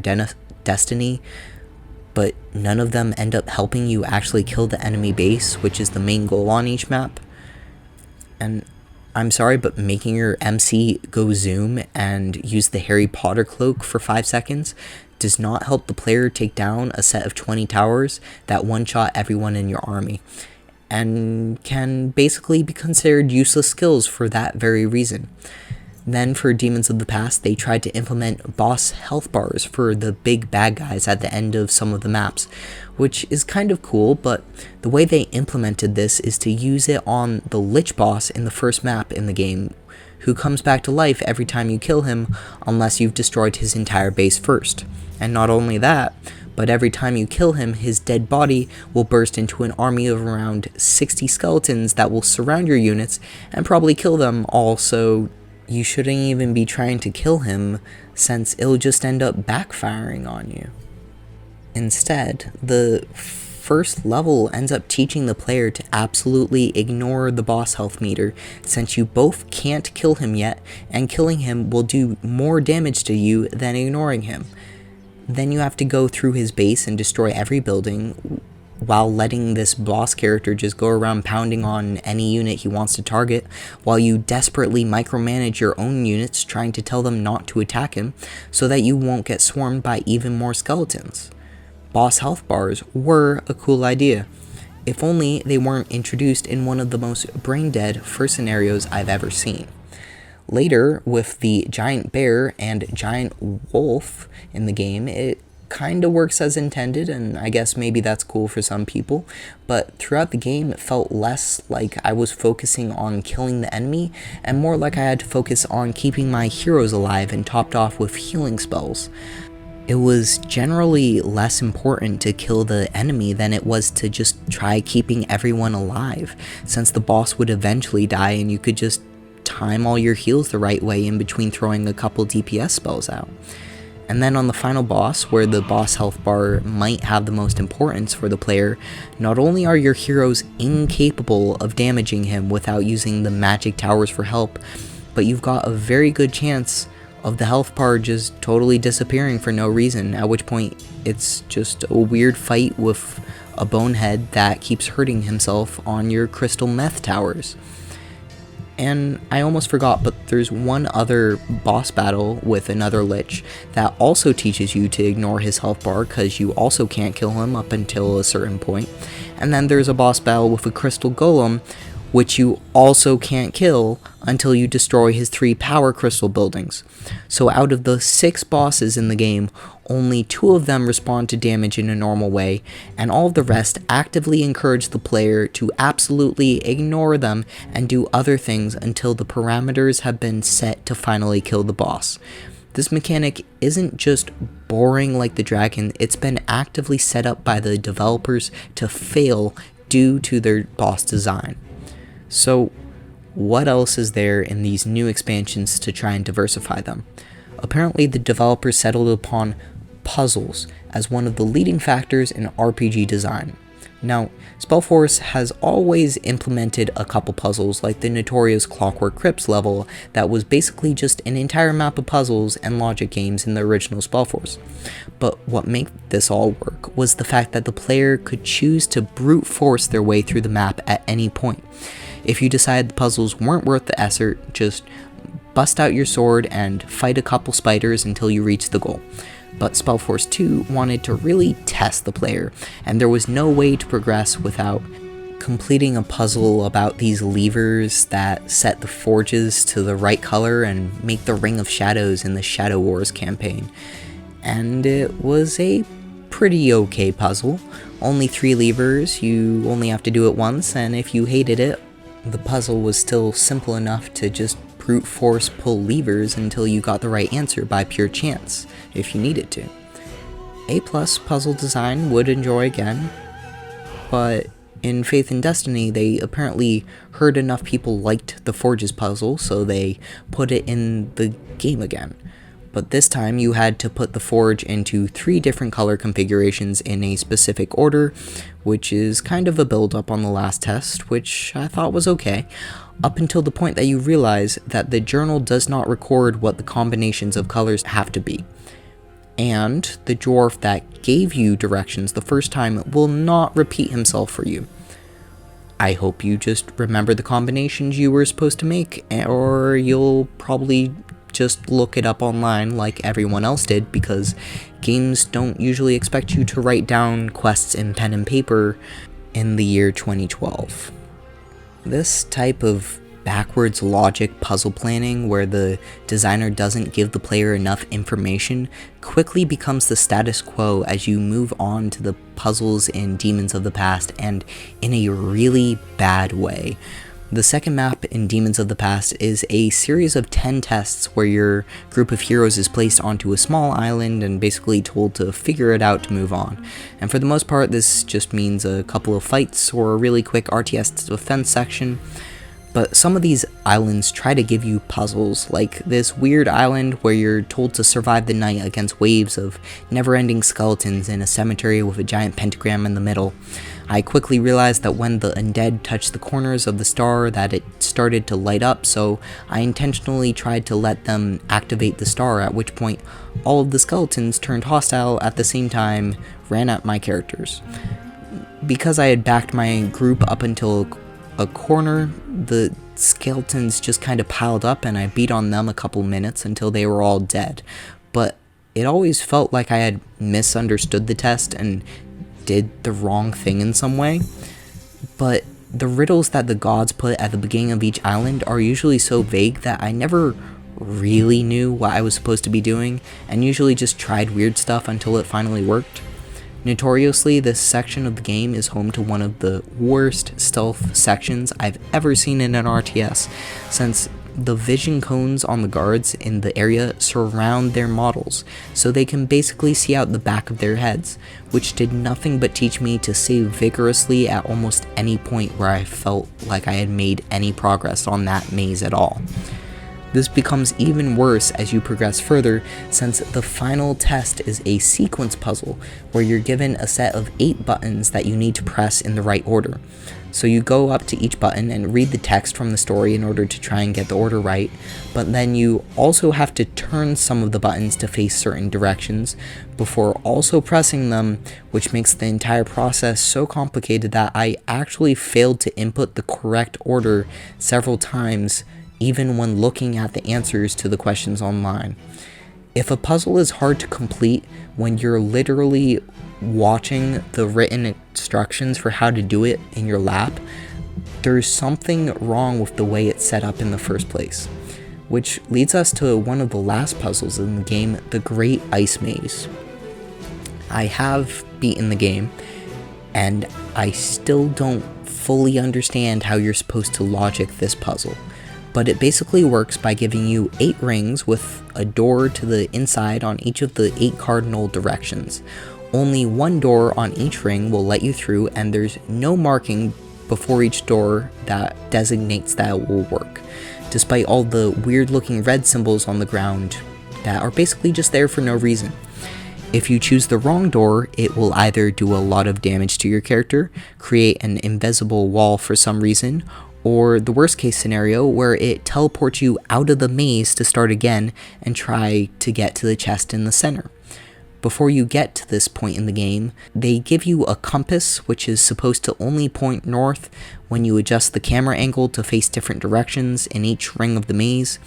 Speaker 1: destiny, but none of them end up helping you actually kill the enemy base, which is the main goal on each map. And I'm sorry, but making your MC go zoom and use the Harry Potter cloak for 5 seconds does not help the player take down a set of 20 towers that one-shot everyone in your army, and can basically be considered useless skills for that very reason. Then for Demons of the Past, they tried to implement boss health bars for the big bad guys at the end of some of the maps, which is kind of cool, but the way they implemented this is to use it on the Lich boss in the first map in the game, who comes back to life every time you kill him unless you've destroyed his entire base first. And not only that, but every time you kill him, his dead body will burst into an army of around 60 skeletons that will surround your units and probably kill them all, so you shouldn't even be trying to kill him, since it'll just end up backfiring on you. Instead, the first level ends up teaching the player to absolutely ignore the boss health meter, since you both can't kill him yet, and killing him will do more damage to you than ignoring him. Then you have to go through his base and destroy every building, while letting this boss character just go around pounding on any unit he wants to target, while you desperately micromanage your own units trying to tell them not to attack him, so that you won't get swarmed by even more skeletons. Boss health bars were a cool idea, if only they weren't introduced in one of the most brain-dead first scenarios I've ever seen. Later, with the giant bear and giant wolf in the game, it kinda works as intended, and I guess maybe that's cool for some people, but throughout the game it felt less like I was focusing on killing the enemy, and more like I had to focus on keeping my heroes alive and topped off with healing spells. It was generally less important to kill the enemy than it was to just try keeping everyone alive, since the boss would eventually die and you could just time all your heals the right way in between throwing a couple DPS spells out. And then on the final boss, where the boss health bar might have the most importance for the player, not only are your heroes incapable of damaging him without using the magic towers for help, but you've got a very good chance of the health bar just totally disappearing for no reason, at which point it's just a weird fight with a bonehead that keeps hurting himself on your crystal meth towers. And I almost forgot, but there's one other boss battle with another Lich that also teaches you to ignore his health bar, because you also can't kill him up until a certain point. And then there's a boss battle with a crystal golem, which you also can't kill until you destroy his 3 power crystal buildings. So out of the 6 bosses in the game, only 2 of them respond to damage in a normal way, and all of the rest actively encourage the player to absolutely ignore them and do other things until the parameters have been set to finally kill the boss. This mechanic isn't just boring like the dragon, it's been actively set up by the developers to fail due to their boss design. So, what else is there in these new expansions to try and diversify them? Apparently, the developers settled upon puzzles as one of the leading factors in RPG design. Now, Spellforce has always implemented a couple puzzles, like the notorious Clockwork Crypts level that was basically just an entire map of puzzles and logic games in the original Spellforce. But what made this all work was the fact that the player could choose to brute force their way through the map at any point. If you decide the puzzles weren't worth the effort, just bust out your sword and fight a couple spiders until you reach the goal. But Spellforce 2 wanted to really test the player, and there was no way to progress without completing a puzzle about these levers that set the forges to the right color and make the Ring of Shadows in the Shadow Wars campaign. And it was a pretty okay puzzle. Only 3 levers, you only have to do it once, and if you hated it, the puzzle was still simple enough to just brute force pull levers until you got the right answer by pure chance, if you needed to. A+ puzzle design would enjoy again, but in Faith and Destiny, they apparently heard enough people liked the Forges puzzle, so they put it in the game again. But this time you had to put the Forge into 3 different color configurations in a specific order, which is kind of a build-up on the last test, which I thought was okay, up until the point that you realize that the journal does not record what the combinations of colors have to be. And the dwarf that gave you directions the first time will not repeat himself for you. I hope you just remember the combinations you were supposed to make, or you'll probably just look it up online like everyone else did, because games don't usually expect you to write down quests in pen and paper in the year 2012. This type of backwards logic puzzle planning, where the designer doesn't give the player enough information, quickly becomes the status quo as you move on to the puzzles in Demons of the Past, and in a really bad way. The second map in Demons of the Past is a series of 10 tests where your group of heroes is placed onto a small island and basically told to figure it out to move on. And for the most part, this just means a couple of fights or a really quick RTS defense section. But some of these islands try to give you puzzles, like this weird island where you're told to survive the night against waves of never-ending skeletons in a cemetery with a giant pentagram in the middle. I quickly realized that when the undead touched the corners of the star that it started to light up, so I intentionally tried to let them activate the star, at which point all of the skeletons turned hostile at the same time, ran at my characters. Because I had backed my group up until a corner, the skeletons just kind of piled up and I beat on them a couple minutes until they were all dead. But it always felt like I had misunderstood the test and did the wrong thing in some way. But the riddles that the gods put at the beginning of each island are usually so vague that I never really knew what I was supposed to be doing, and usually just tried weird stuff until it finally worked. Notoriously, this section of the game is home to one of the worst stealth sections I've ever seen in an RTS, since the vision cones on the guards in the area surround their models, so they can basically see out the back of their heads, which did nothing but teach me to save vigorously at almost any point where I felt like I had made any progress on that maze at all. This becomes even worse as you progress further, since the final test is a sequence puzzle where you're given a set of 8 buttons that you need to press in the right order. So you go up to each button and read the text from the story in order to try and get the order right, but then you also have to turn some of the buttons to face certain directions before also pressing them, which makes the entire process so complicated that I actually failed to input the correct order several times, even when looking at the answers to the questions online. If a puzzle is hard to complete when you're literally watching the written instructions for how to do it in your lap, there's something wrong with the way it's set up in the first place. Which leads us to one of the last puzzles in the game, the Great Ice Maze. I have beaten the game, and I still don't fully understand how you're supposed to logic this puzzle. But it basically works by giving you 8 rings with a door to the inside on each of the 8 cardinal directions. Only one door on each ring will let you through, and there's no marking before each door that designates that it will work, despite all the weird looking red symbols on the ground that are basically just there for no reason. If you choose the wrong door, it will either do a lot of damage to your character, create an invisible wall for some reason, or the worst case scenario where it teleports you out of the maze to start again and try to get to the chest in the center. Before you get to this point in the game, they give you a compass which is supposed to only point north when you adjust the camera angle to face different directions in each ring of the maze,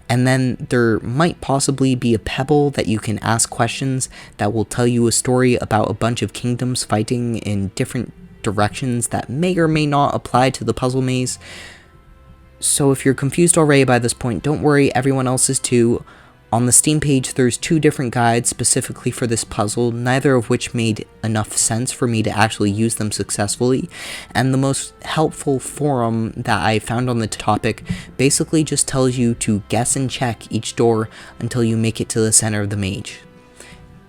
Speaker 1: and then there might possibly be a pebble that you can ask questions that will tell you a story about a bunch of kingdoms fighting in different directions that may or may not apply to the puzzle maze. So if you're confused already by this point, don't worry, everyone else is too. On the Steam page, there's 2 different guides specifically for this puzzle, neither of which made enough sense for me to actually use them successfully, and the most helpful forum that I found on the topic basically just tells you to guess and check each door until you make it to the center of the maze.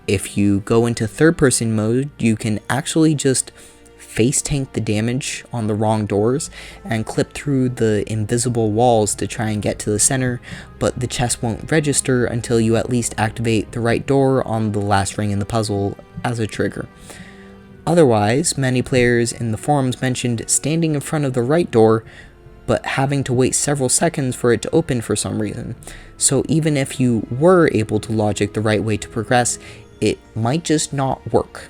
Speaker 1: If you go into third-person mode, you can actually just face tank the damage on the wrong doors and clip through the invisible walls to try and get to the center, but the chest won't register until you at least activate the right door on the last ring in the puzzle as a trigger. Otherwise, many players in the forums mentioned standing in front of the right door but having to wait several seconds for it to open for some reason. So even if you were able to logic the right way to progress, it might just not work.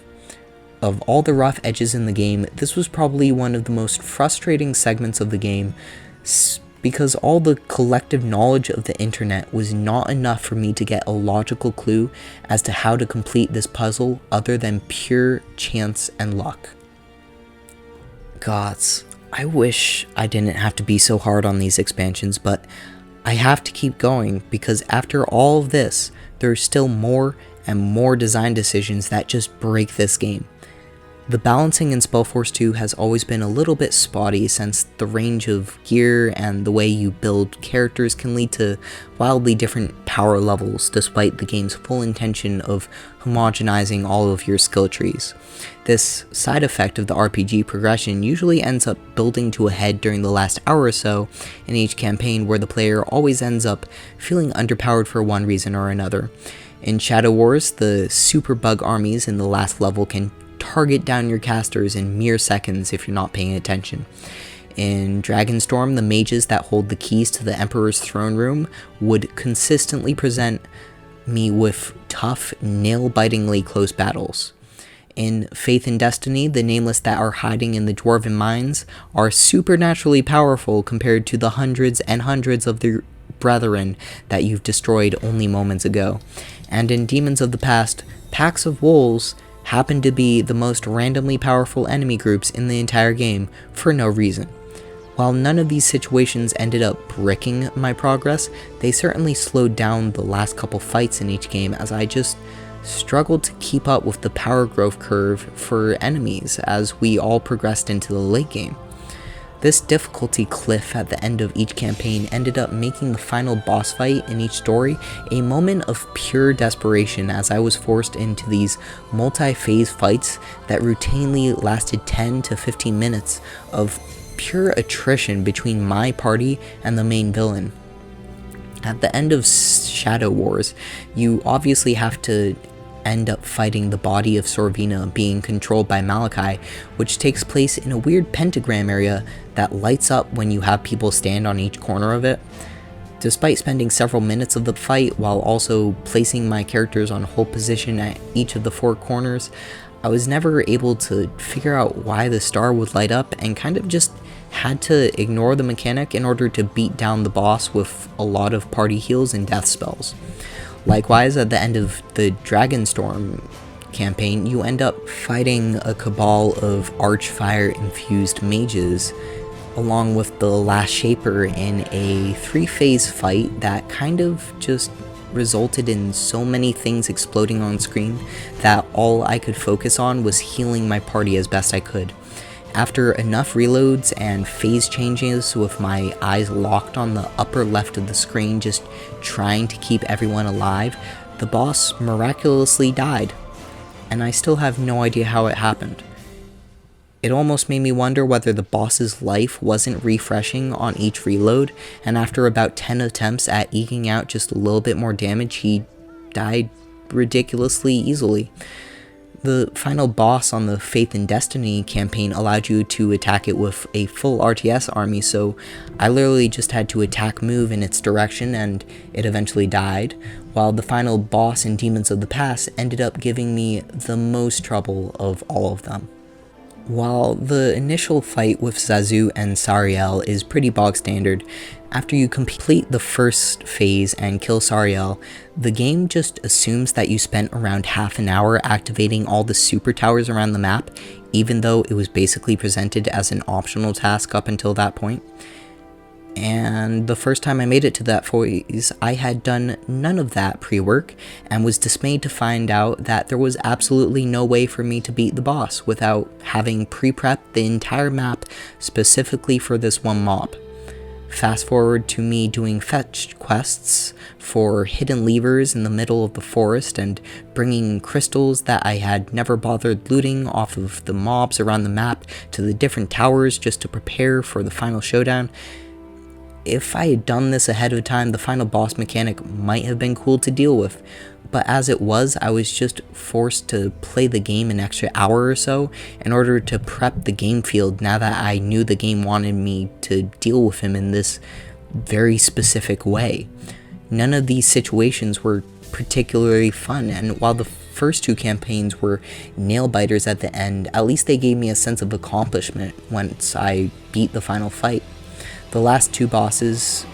Speaker 1: Of all the rough edges in the game, this was probably one of the most frustrating segments of the game, because all the collective knowledge of the internet was not enough for me to get a logical clue as to how to complete this puzzle other than pure chance and luck. Gods, I wish I didn't have to be so hard on these expansions, but I have to keep going because after all of this, there's still more and more design decisions that just break this game. The balancing in Spellforce 2 has always been a little bit spotty, since the range of gear and the way you build characters can lead to wildly different power levels despite the game's full intention of homogenizing all of your skill trees. This side effect of the RPG progression usually ends up building to a head during the last hour or so in each campaign, where the player always ends up feeling underpowered for one reason or another. In Shadow Wars, the super bug armies in the last level can target down your casters in mere seconds if you're not paying attention. In Dragonstorm, the mages that hold the keys to the Emperor's throne room would consistently present me with tough, nail-bitingly close battles. In Faith and Destiny, the Nameless that are hiding in the Dwarven mines are supernaturally powerful compared to the hundreds and hundreds of their brethren that you've destroyed only moments ago. And in Demons of the Past, packs of wolves happen to be the most randomly powerful enemy groups in the entire game for no reason. While none of these situations ended up bricking my progress, they certainly slowed down the last couple fights in each game, as I just struggled to keep up with the power growth curve for enemies as we all progressed into the late game. This difficulty cliff at the end of each campaign ended up making the final boss fight in each story a moment of pure desperation, as I was forced into these multi-phase fights that routinely lasted 10 to 15 minutes of pure attrition between my party and the main villain. At the end of Shadow Wars, you obviously have to end up fighting the body of Sorvina being controlled by Malachi, which takes place in a weird pentagram area that lights up when you have people stand on each corner of it. Despite spending several minutes of the fight while also placing my characters on hold position at each of the 4 corners, I was never able to figure out why the star would light up, and kind of just had to ignore the mechanic in order to beat down the boss with a lot of party heals and death spells. Likewise, at the end of the Dragonstorm campaign, you end up fighting a cabal of Archfire-infused mages, along with the Last Shaper, in a 3-phase fight that kind of just resulted in so many things exploding on screen that all I could focus on was healing my party as best I could. After enough reloads and phase changes with my eyes locked on the upper left of the screen just trying to keep everyone alive, the boss miraculously died, and I still have no idea how it happened. It almost made me wonder whether the boss's life wasn't refreshing on each reload, and after about 10 attempts at eking out just a little bit more damage, he died ridiculously easily. The final boss on the Faith and Destiny campaign allowed you to attack it with a full RTS army, so I literally just had to attack move in its direction and it eventually died, while the final boss in Demons of the Past ended up giving me the most trouble of all of them. While the initial fight with Zazu and Sariel is pretty bog standard, after you complete the first phase and kill Sariel, the game just assumes that you spent around half an hour activating all the super towers around the map, even though it was basically presented as an optional task up until that point. And the first time I made it to that phase, I had done none of that pre-work and was dismayed to find out that there was absolutely no way for me to beat the boss without having pre-prepped the entire map specifically for this one mob. Fast forward to me doing fetch quests for hidden levers in the middle of the forest and bringing crystals that I had never bothered looting off of the mobs around the map to the different towers just to prepare for the final showdown. If I had done this ahead of time, the final boss mechanic might have been cool to deal with, but as it was, I was just forced to play the game an extra hour or so in order to prep the game field now that I knew the game wanted me to deal with him in this very specific way. None of these situations were particularly fun, and while the first two campaigns were nail-biters at the end, at least they gave me a sense of accomplishment once I beat the final fight. The last two bosses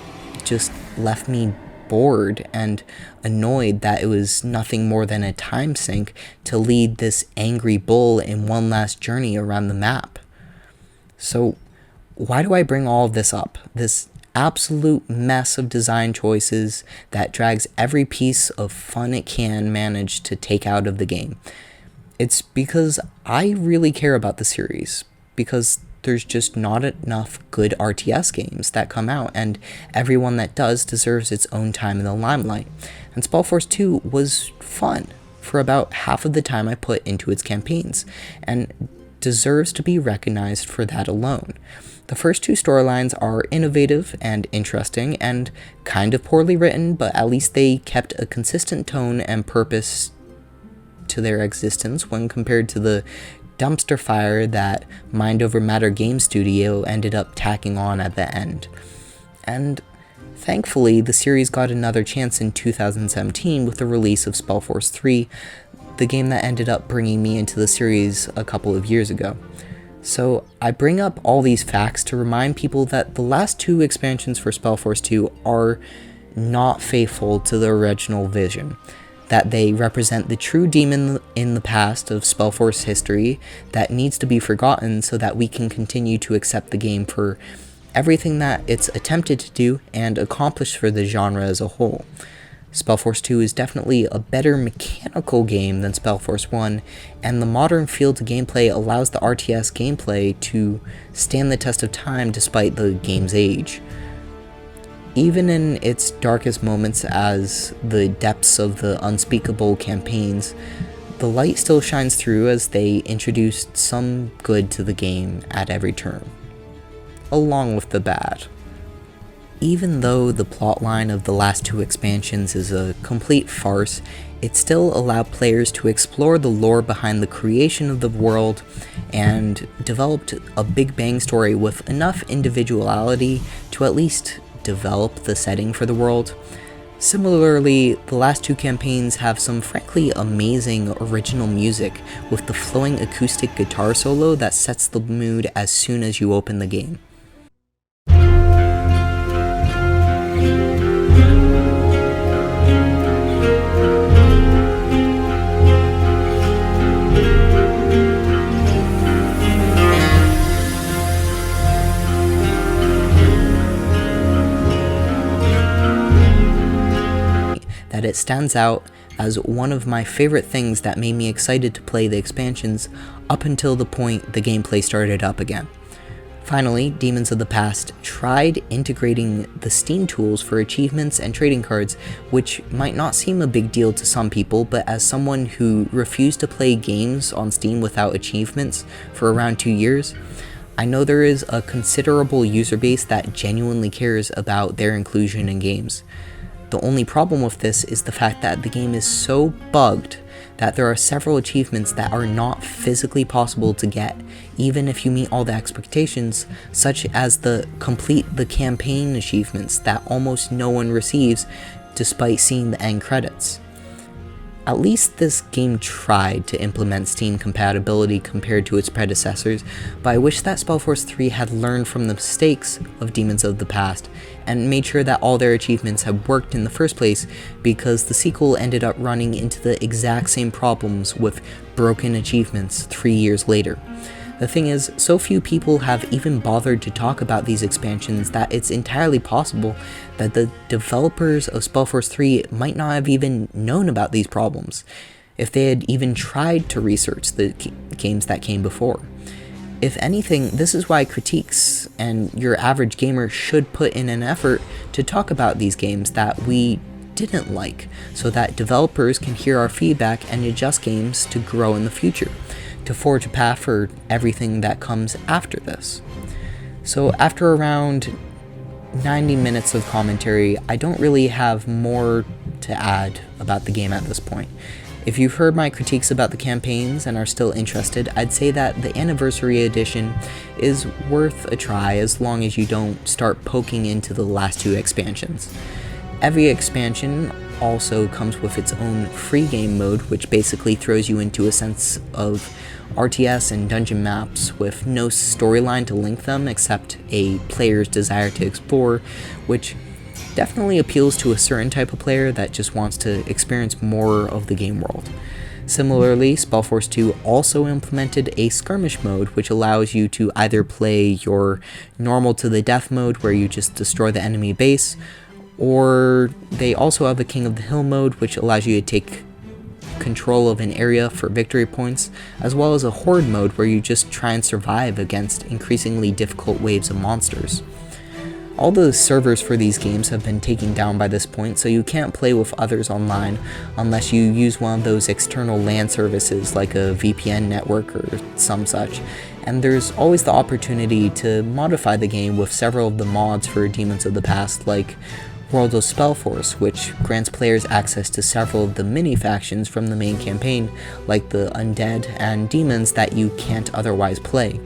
Speaker 1: just left me bored and annoyed that it was nothing more than a time sink to lead this angry bull in one last journey around the map. So why do I bring all of this up? This absolute mess of design choices that drags every piece of fun it can manage to take out of the game. It's because I really care about the series, because there's just not enough good RTS games that come out, and everyone that does deserves its own time in the limelight. And Spellforce 2 was fun for about half of the time I put into its campaigns, and deserves to be recognized for that alone. The first two storylines are innovative and interesting and kind of poorly written, but at least they kept a consistent tone and purpose to their existence when compared to the dumpster fire that Mind Over Matter Games Studio ended up tacking on at the end. And thankfully, the series got another chance in 2017 with the release of Spellforce 3, the game that ended up bringing me into the series a couple of years ago. So I bring up all these facts to remind people that the last two expansions for Spellforce 2 are not faithful to the original vision, that they represent the true demon in the past of Spellforce history that needs to be forgotten so that we can continue to accept the game for everything that it's attempted to do and accomplish for the genre as a whole. Spellforce 2 is definitely a better mechanical game than Spellforce 1, and the modern feel to gameplay allows the RTS gameplay to stand the test of time despite the game's age. Even in its darkest moments as the depths of the unspeakable campaigns, the light still shines through as they introduced some good to the game at every turn, along with the bad. Even though the plotline of the last two expansions is a complete farce, it still allowed players to explore the lore behind the creation of the world and developed a Big Bang story with enough individuality to at least develop the setting for the world. Similarly, the last two campaigns have some frankly amazing original music with the flowing acoustic guitar solo that sets the mood as soon as you open the game. That it stands out as one of my favorite things that made me excited to play the expansions up until the point the gameplay started up again. Finally, Demons of the Past tried integrating the Steam tools for achievements and trading cards, which might not seem a big deal to some people, but as someone who refused to play games on Steam without achievements for around 2 years, I know there is a considerable user base that genuinely cares about their inclusion in games. The only problem with this is the fact that the game is so bugged that there are several achievements that are not physically possible to get, even if you meet all the expectations, such as the complete the campaign achievements that almost no one receives despite seeing the end credits. At least this game tried to implement Steam compatibility compared to its predecessors, but I wish that Spellforce 3 had learned from the mistakes of Demons of the Past and made sure that all their achievements had worked in the first place, because the sequel ended up running into the exact same problems with broken achievements 3 years later. The thing is, so few people have even bothered to talk about these expansions that it's entirely possible that the developers of Spellforce 3 might not have even known about these problems, if they had even tried to research the games that came before. If anything, this is why critiques and your average gamer should put in an effort to talk about these games that we didn't like, so that developers can hear our feedback and adjust games to grow in the future, to forge a path for everything that comes after this. So after around 90 minutes of commentary, I don't really have more to add about the game at this point. If you've heard my critiques about the campaigns and are still interested, I'd say that the Anniversary Edition is worth a try as long as you don't start poking into the last two expansions. Every expansion also comes with its own free game mode, which basically throws you into a sense of RTS and dungeon maps with no storyline to link them except a player's desire to explore, which definitely appeals to a certain type of player that just wants to experience more of the game world. Similarly, Spellforce 2 also implemented a Skirmish Mode, which allows you to either play your normal to the death mode where you just destroy the enemy base, or they also have a King of the Hill mode, which allows you to take control of an area for victory points, as well as a Horde mode where you just try and survive against increasingly difficult waves of monsters. All the servers for these games have been taken down by this point, so you can't play with others online unless you use one of those external LAN services like a VPN network or some such, and there's always the opportunity to modify the game with several of the mods for Demons of the Past, like World of Spellforce, which grants players access to several of the mini-factions from the main campaign, like the undead and demons that you can't otherwise play.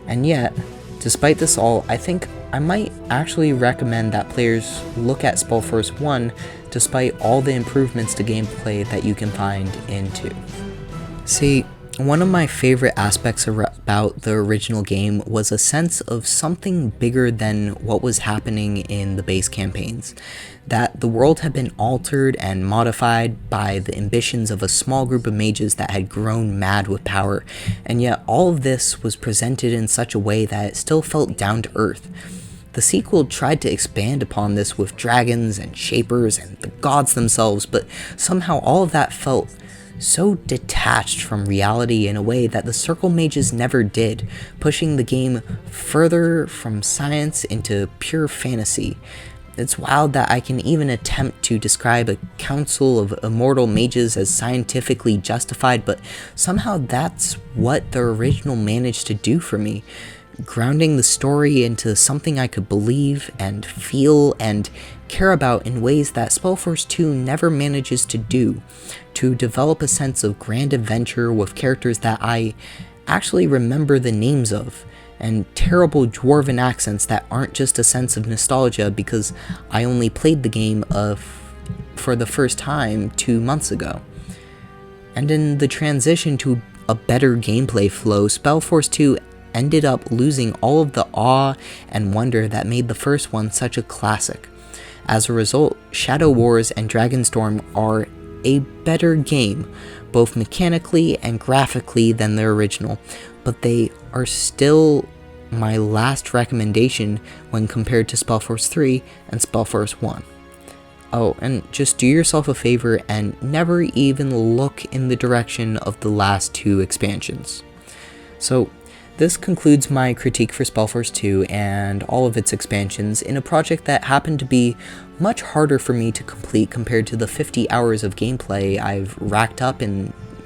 Speaker 1: And yet, despite this all, I think I might actually recommend that players look at Spellforce 1 despite all the improvements to gameplay that you can find in 2. See, one of my favorite aspects about the original game was a sense of something bigger than what was happening in the base campaigns, that the world had been altered and modified by the ambitions of a small group of mages that had grown mad with power, and yet all of this was presented in such a way that it still felt down to earth. The sequel tried to expand upon this with dragons and shapers and the gods themselves, but somehow all of that felt so detached from reality in a way that the Circle Mages never did, pushing the game further from science into pure fantasy. It's wild that I can even attempt to describe a council of immortal mages as scientifically justified, but somehow that's what the original managed to do for me, grounding the story into something I could believe and feel and care about in ways that Spellforce 2 never manages to do, to develop a sense of grand adventure with characters that I actually remember the names of, and terrible dwarven accents that aren't just a sense of nostalgia because I only played the game for the first time 2 months ago. And in the transition to a better gameplay flow, Spellforce 2 ended up losing all of the awe and wonder that made the first one such a classic. As a result, Shadow Wars and Dragonstorm are a better game, both mechanically and graphically than the original, but they are still my last recommendation when compared to Spellforce 3 and Spellforce 1. Oh, and just do yourself a favor and never even look in the direction of the last 2 expansions. So, this concludes my critique for Spellforce 2 and all of its expansions in a project that happened to be much harder for me to complete compared to the 50 hours of gameplay I've racked up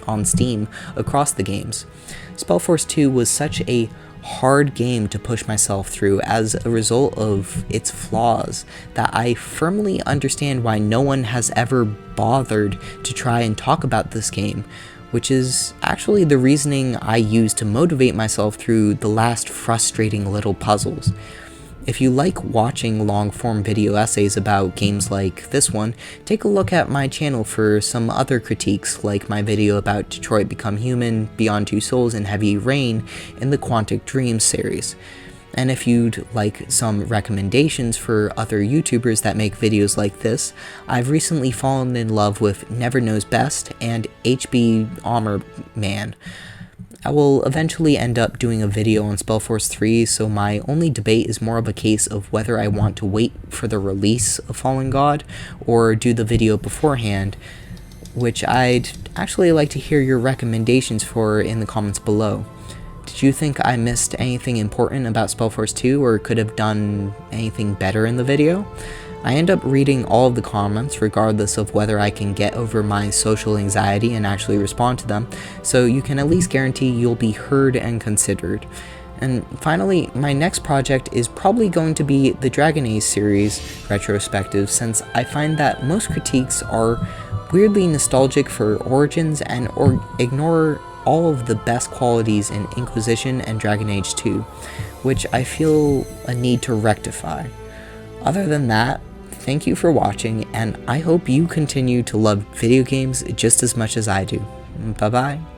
Speaker 1: on Steam across the games. Spellforce 2 was such a hard game to push myself through as a result of its flaws that I firmly understand why no one has ever bothered to try and talk about this game, which is actually the reasoning I use to motivate myself through the last frustrating little puzzles. If you like watching long-form video essays about games like this one, take a look at my channel for some other critiques like my video about Detroit Become Human, Beyond Two Souls, and Heavy Rain in the Quantic Dreams series. And if you'd like some recommendations for other YouTubers that make videos like this, I've recently fallen in love with Neverknowsbest and hbomberguy. I will eventually end up doing a video on Spellforce 3, so my only debate is more of a case of whether I want to wait for the release of Fallen God or do the video beforehand, which I'd actually like to hear your recommendations for in the comments below. Did you think I missed anything important about Spellforce 2 or could have done anything better in the video? I end up reading all of the comments regardless of whether I can get over my social anxiety and actually respond to them, so you can at least guarantee you'll be heard and considered. And finally, my next project is probably going to be the Dragon Age series Retrospective, since I find that most critiques are weirdly nostalgic for Origins and ignore all of the best qualities in Inquisition and Dragon Age 2, which I feel a need to rectify. Other than that, thank you for watching, and I hope you continue to love video games just as much as I do. Bye bye.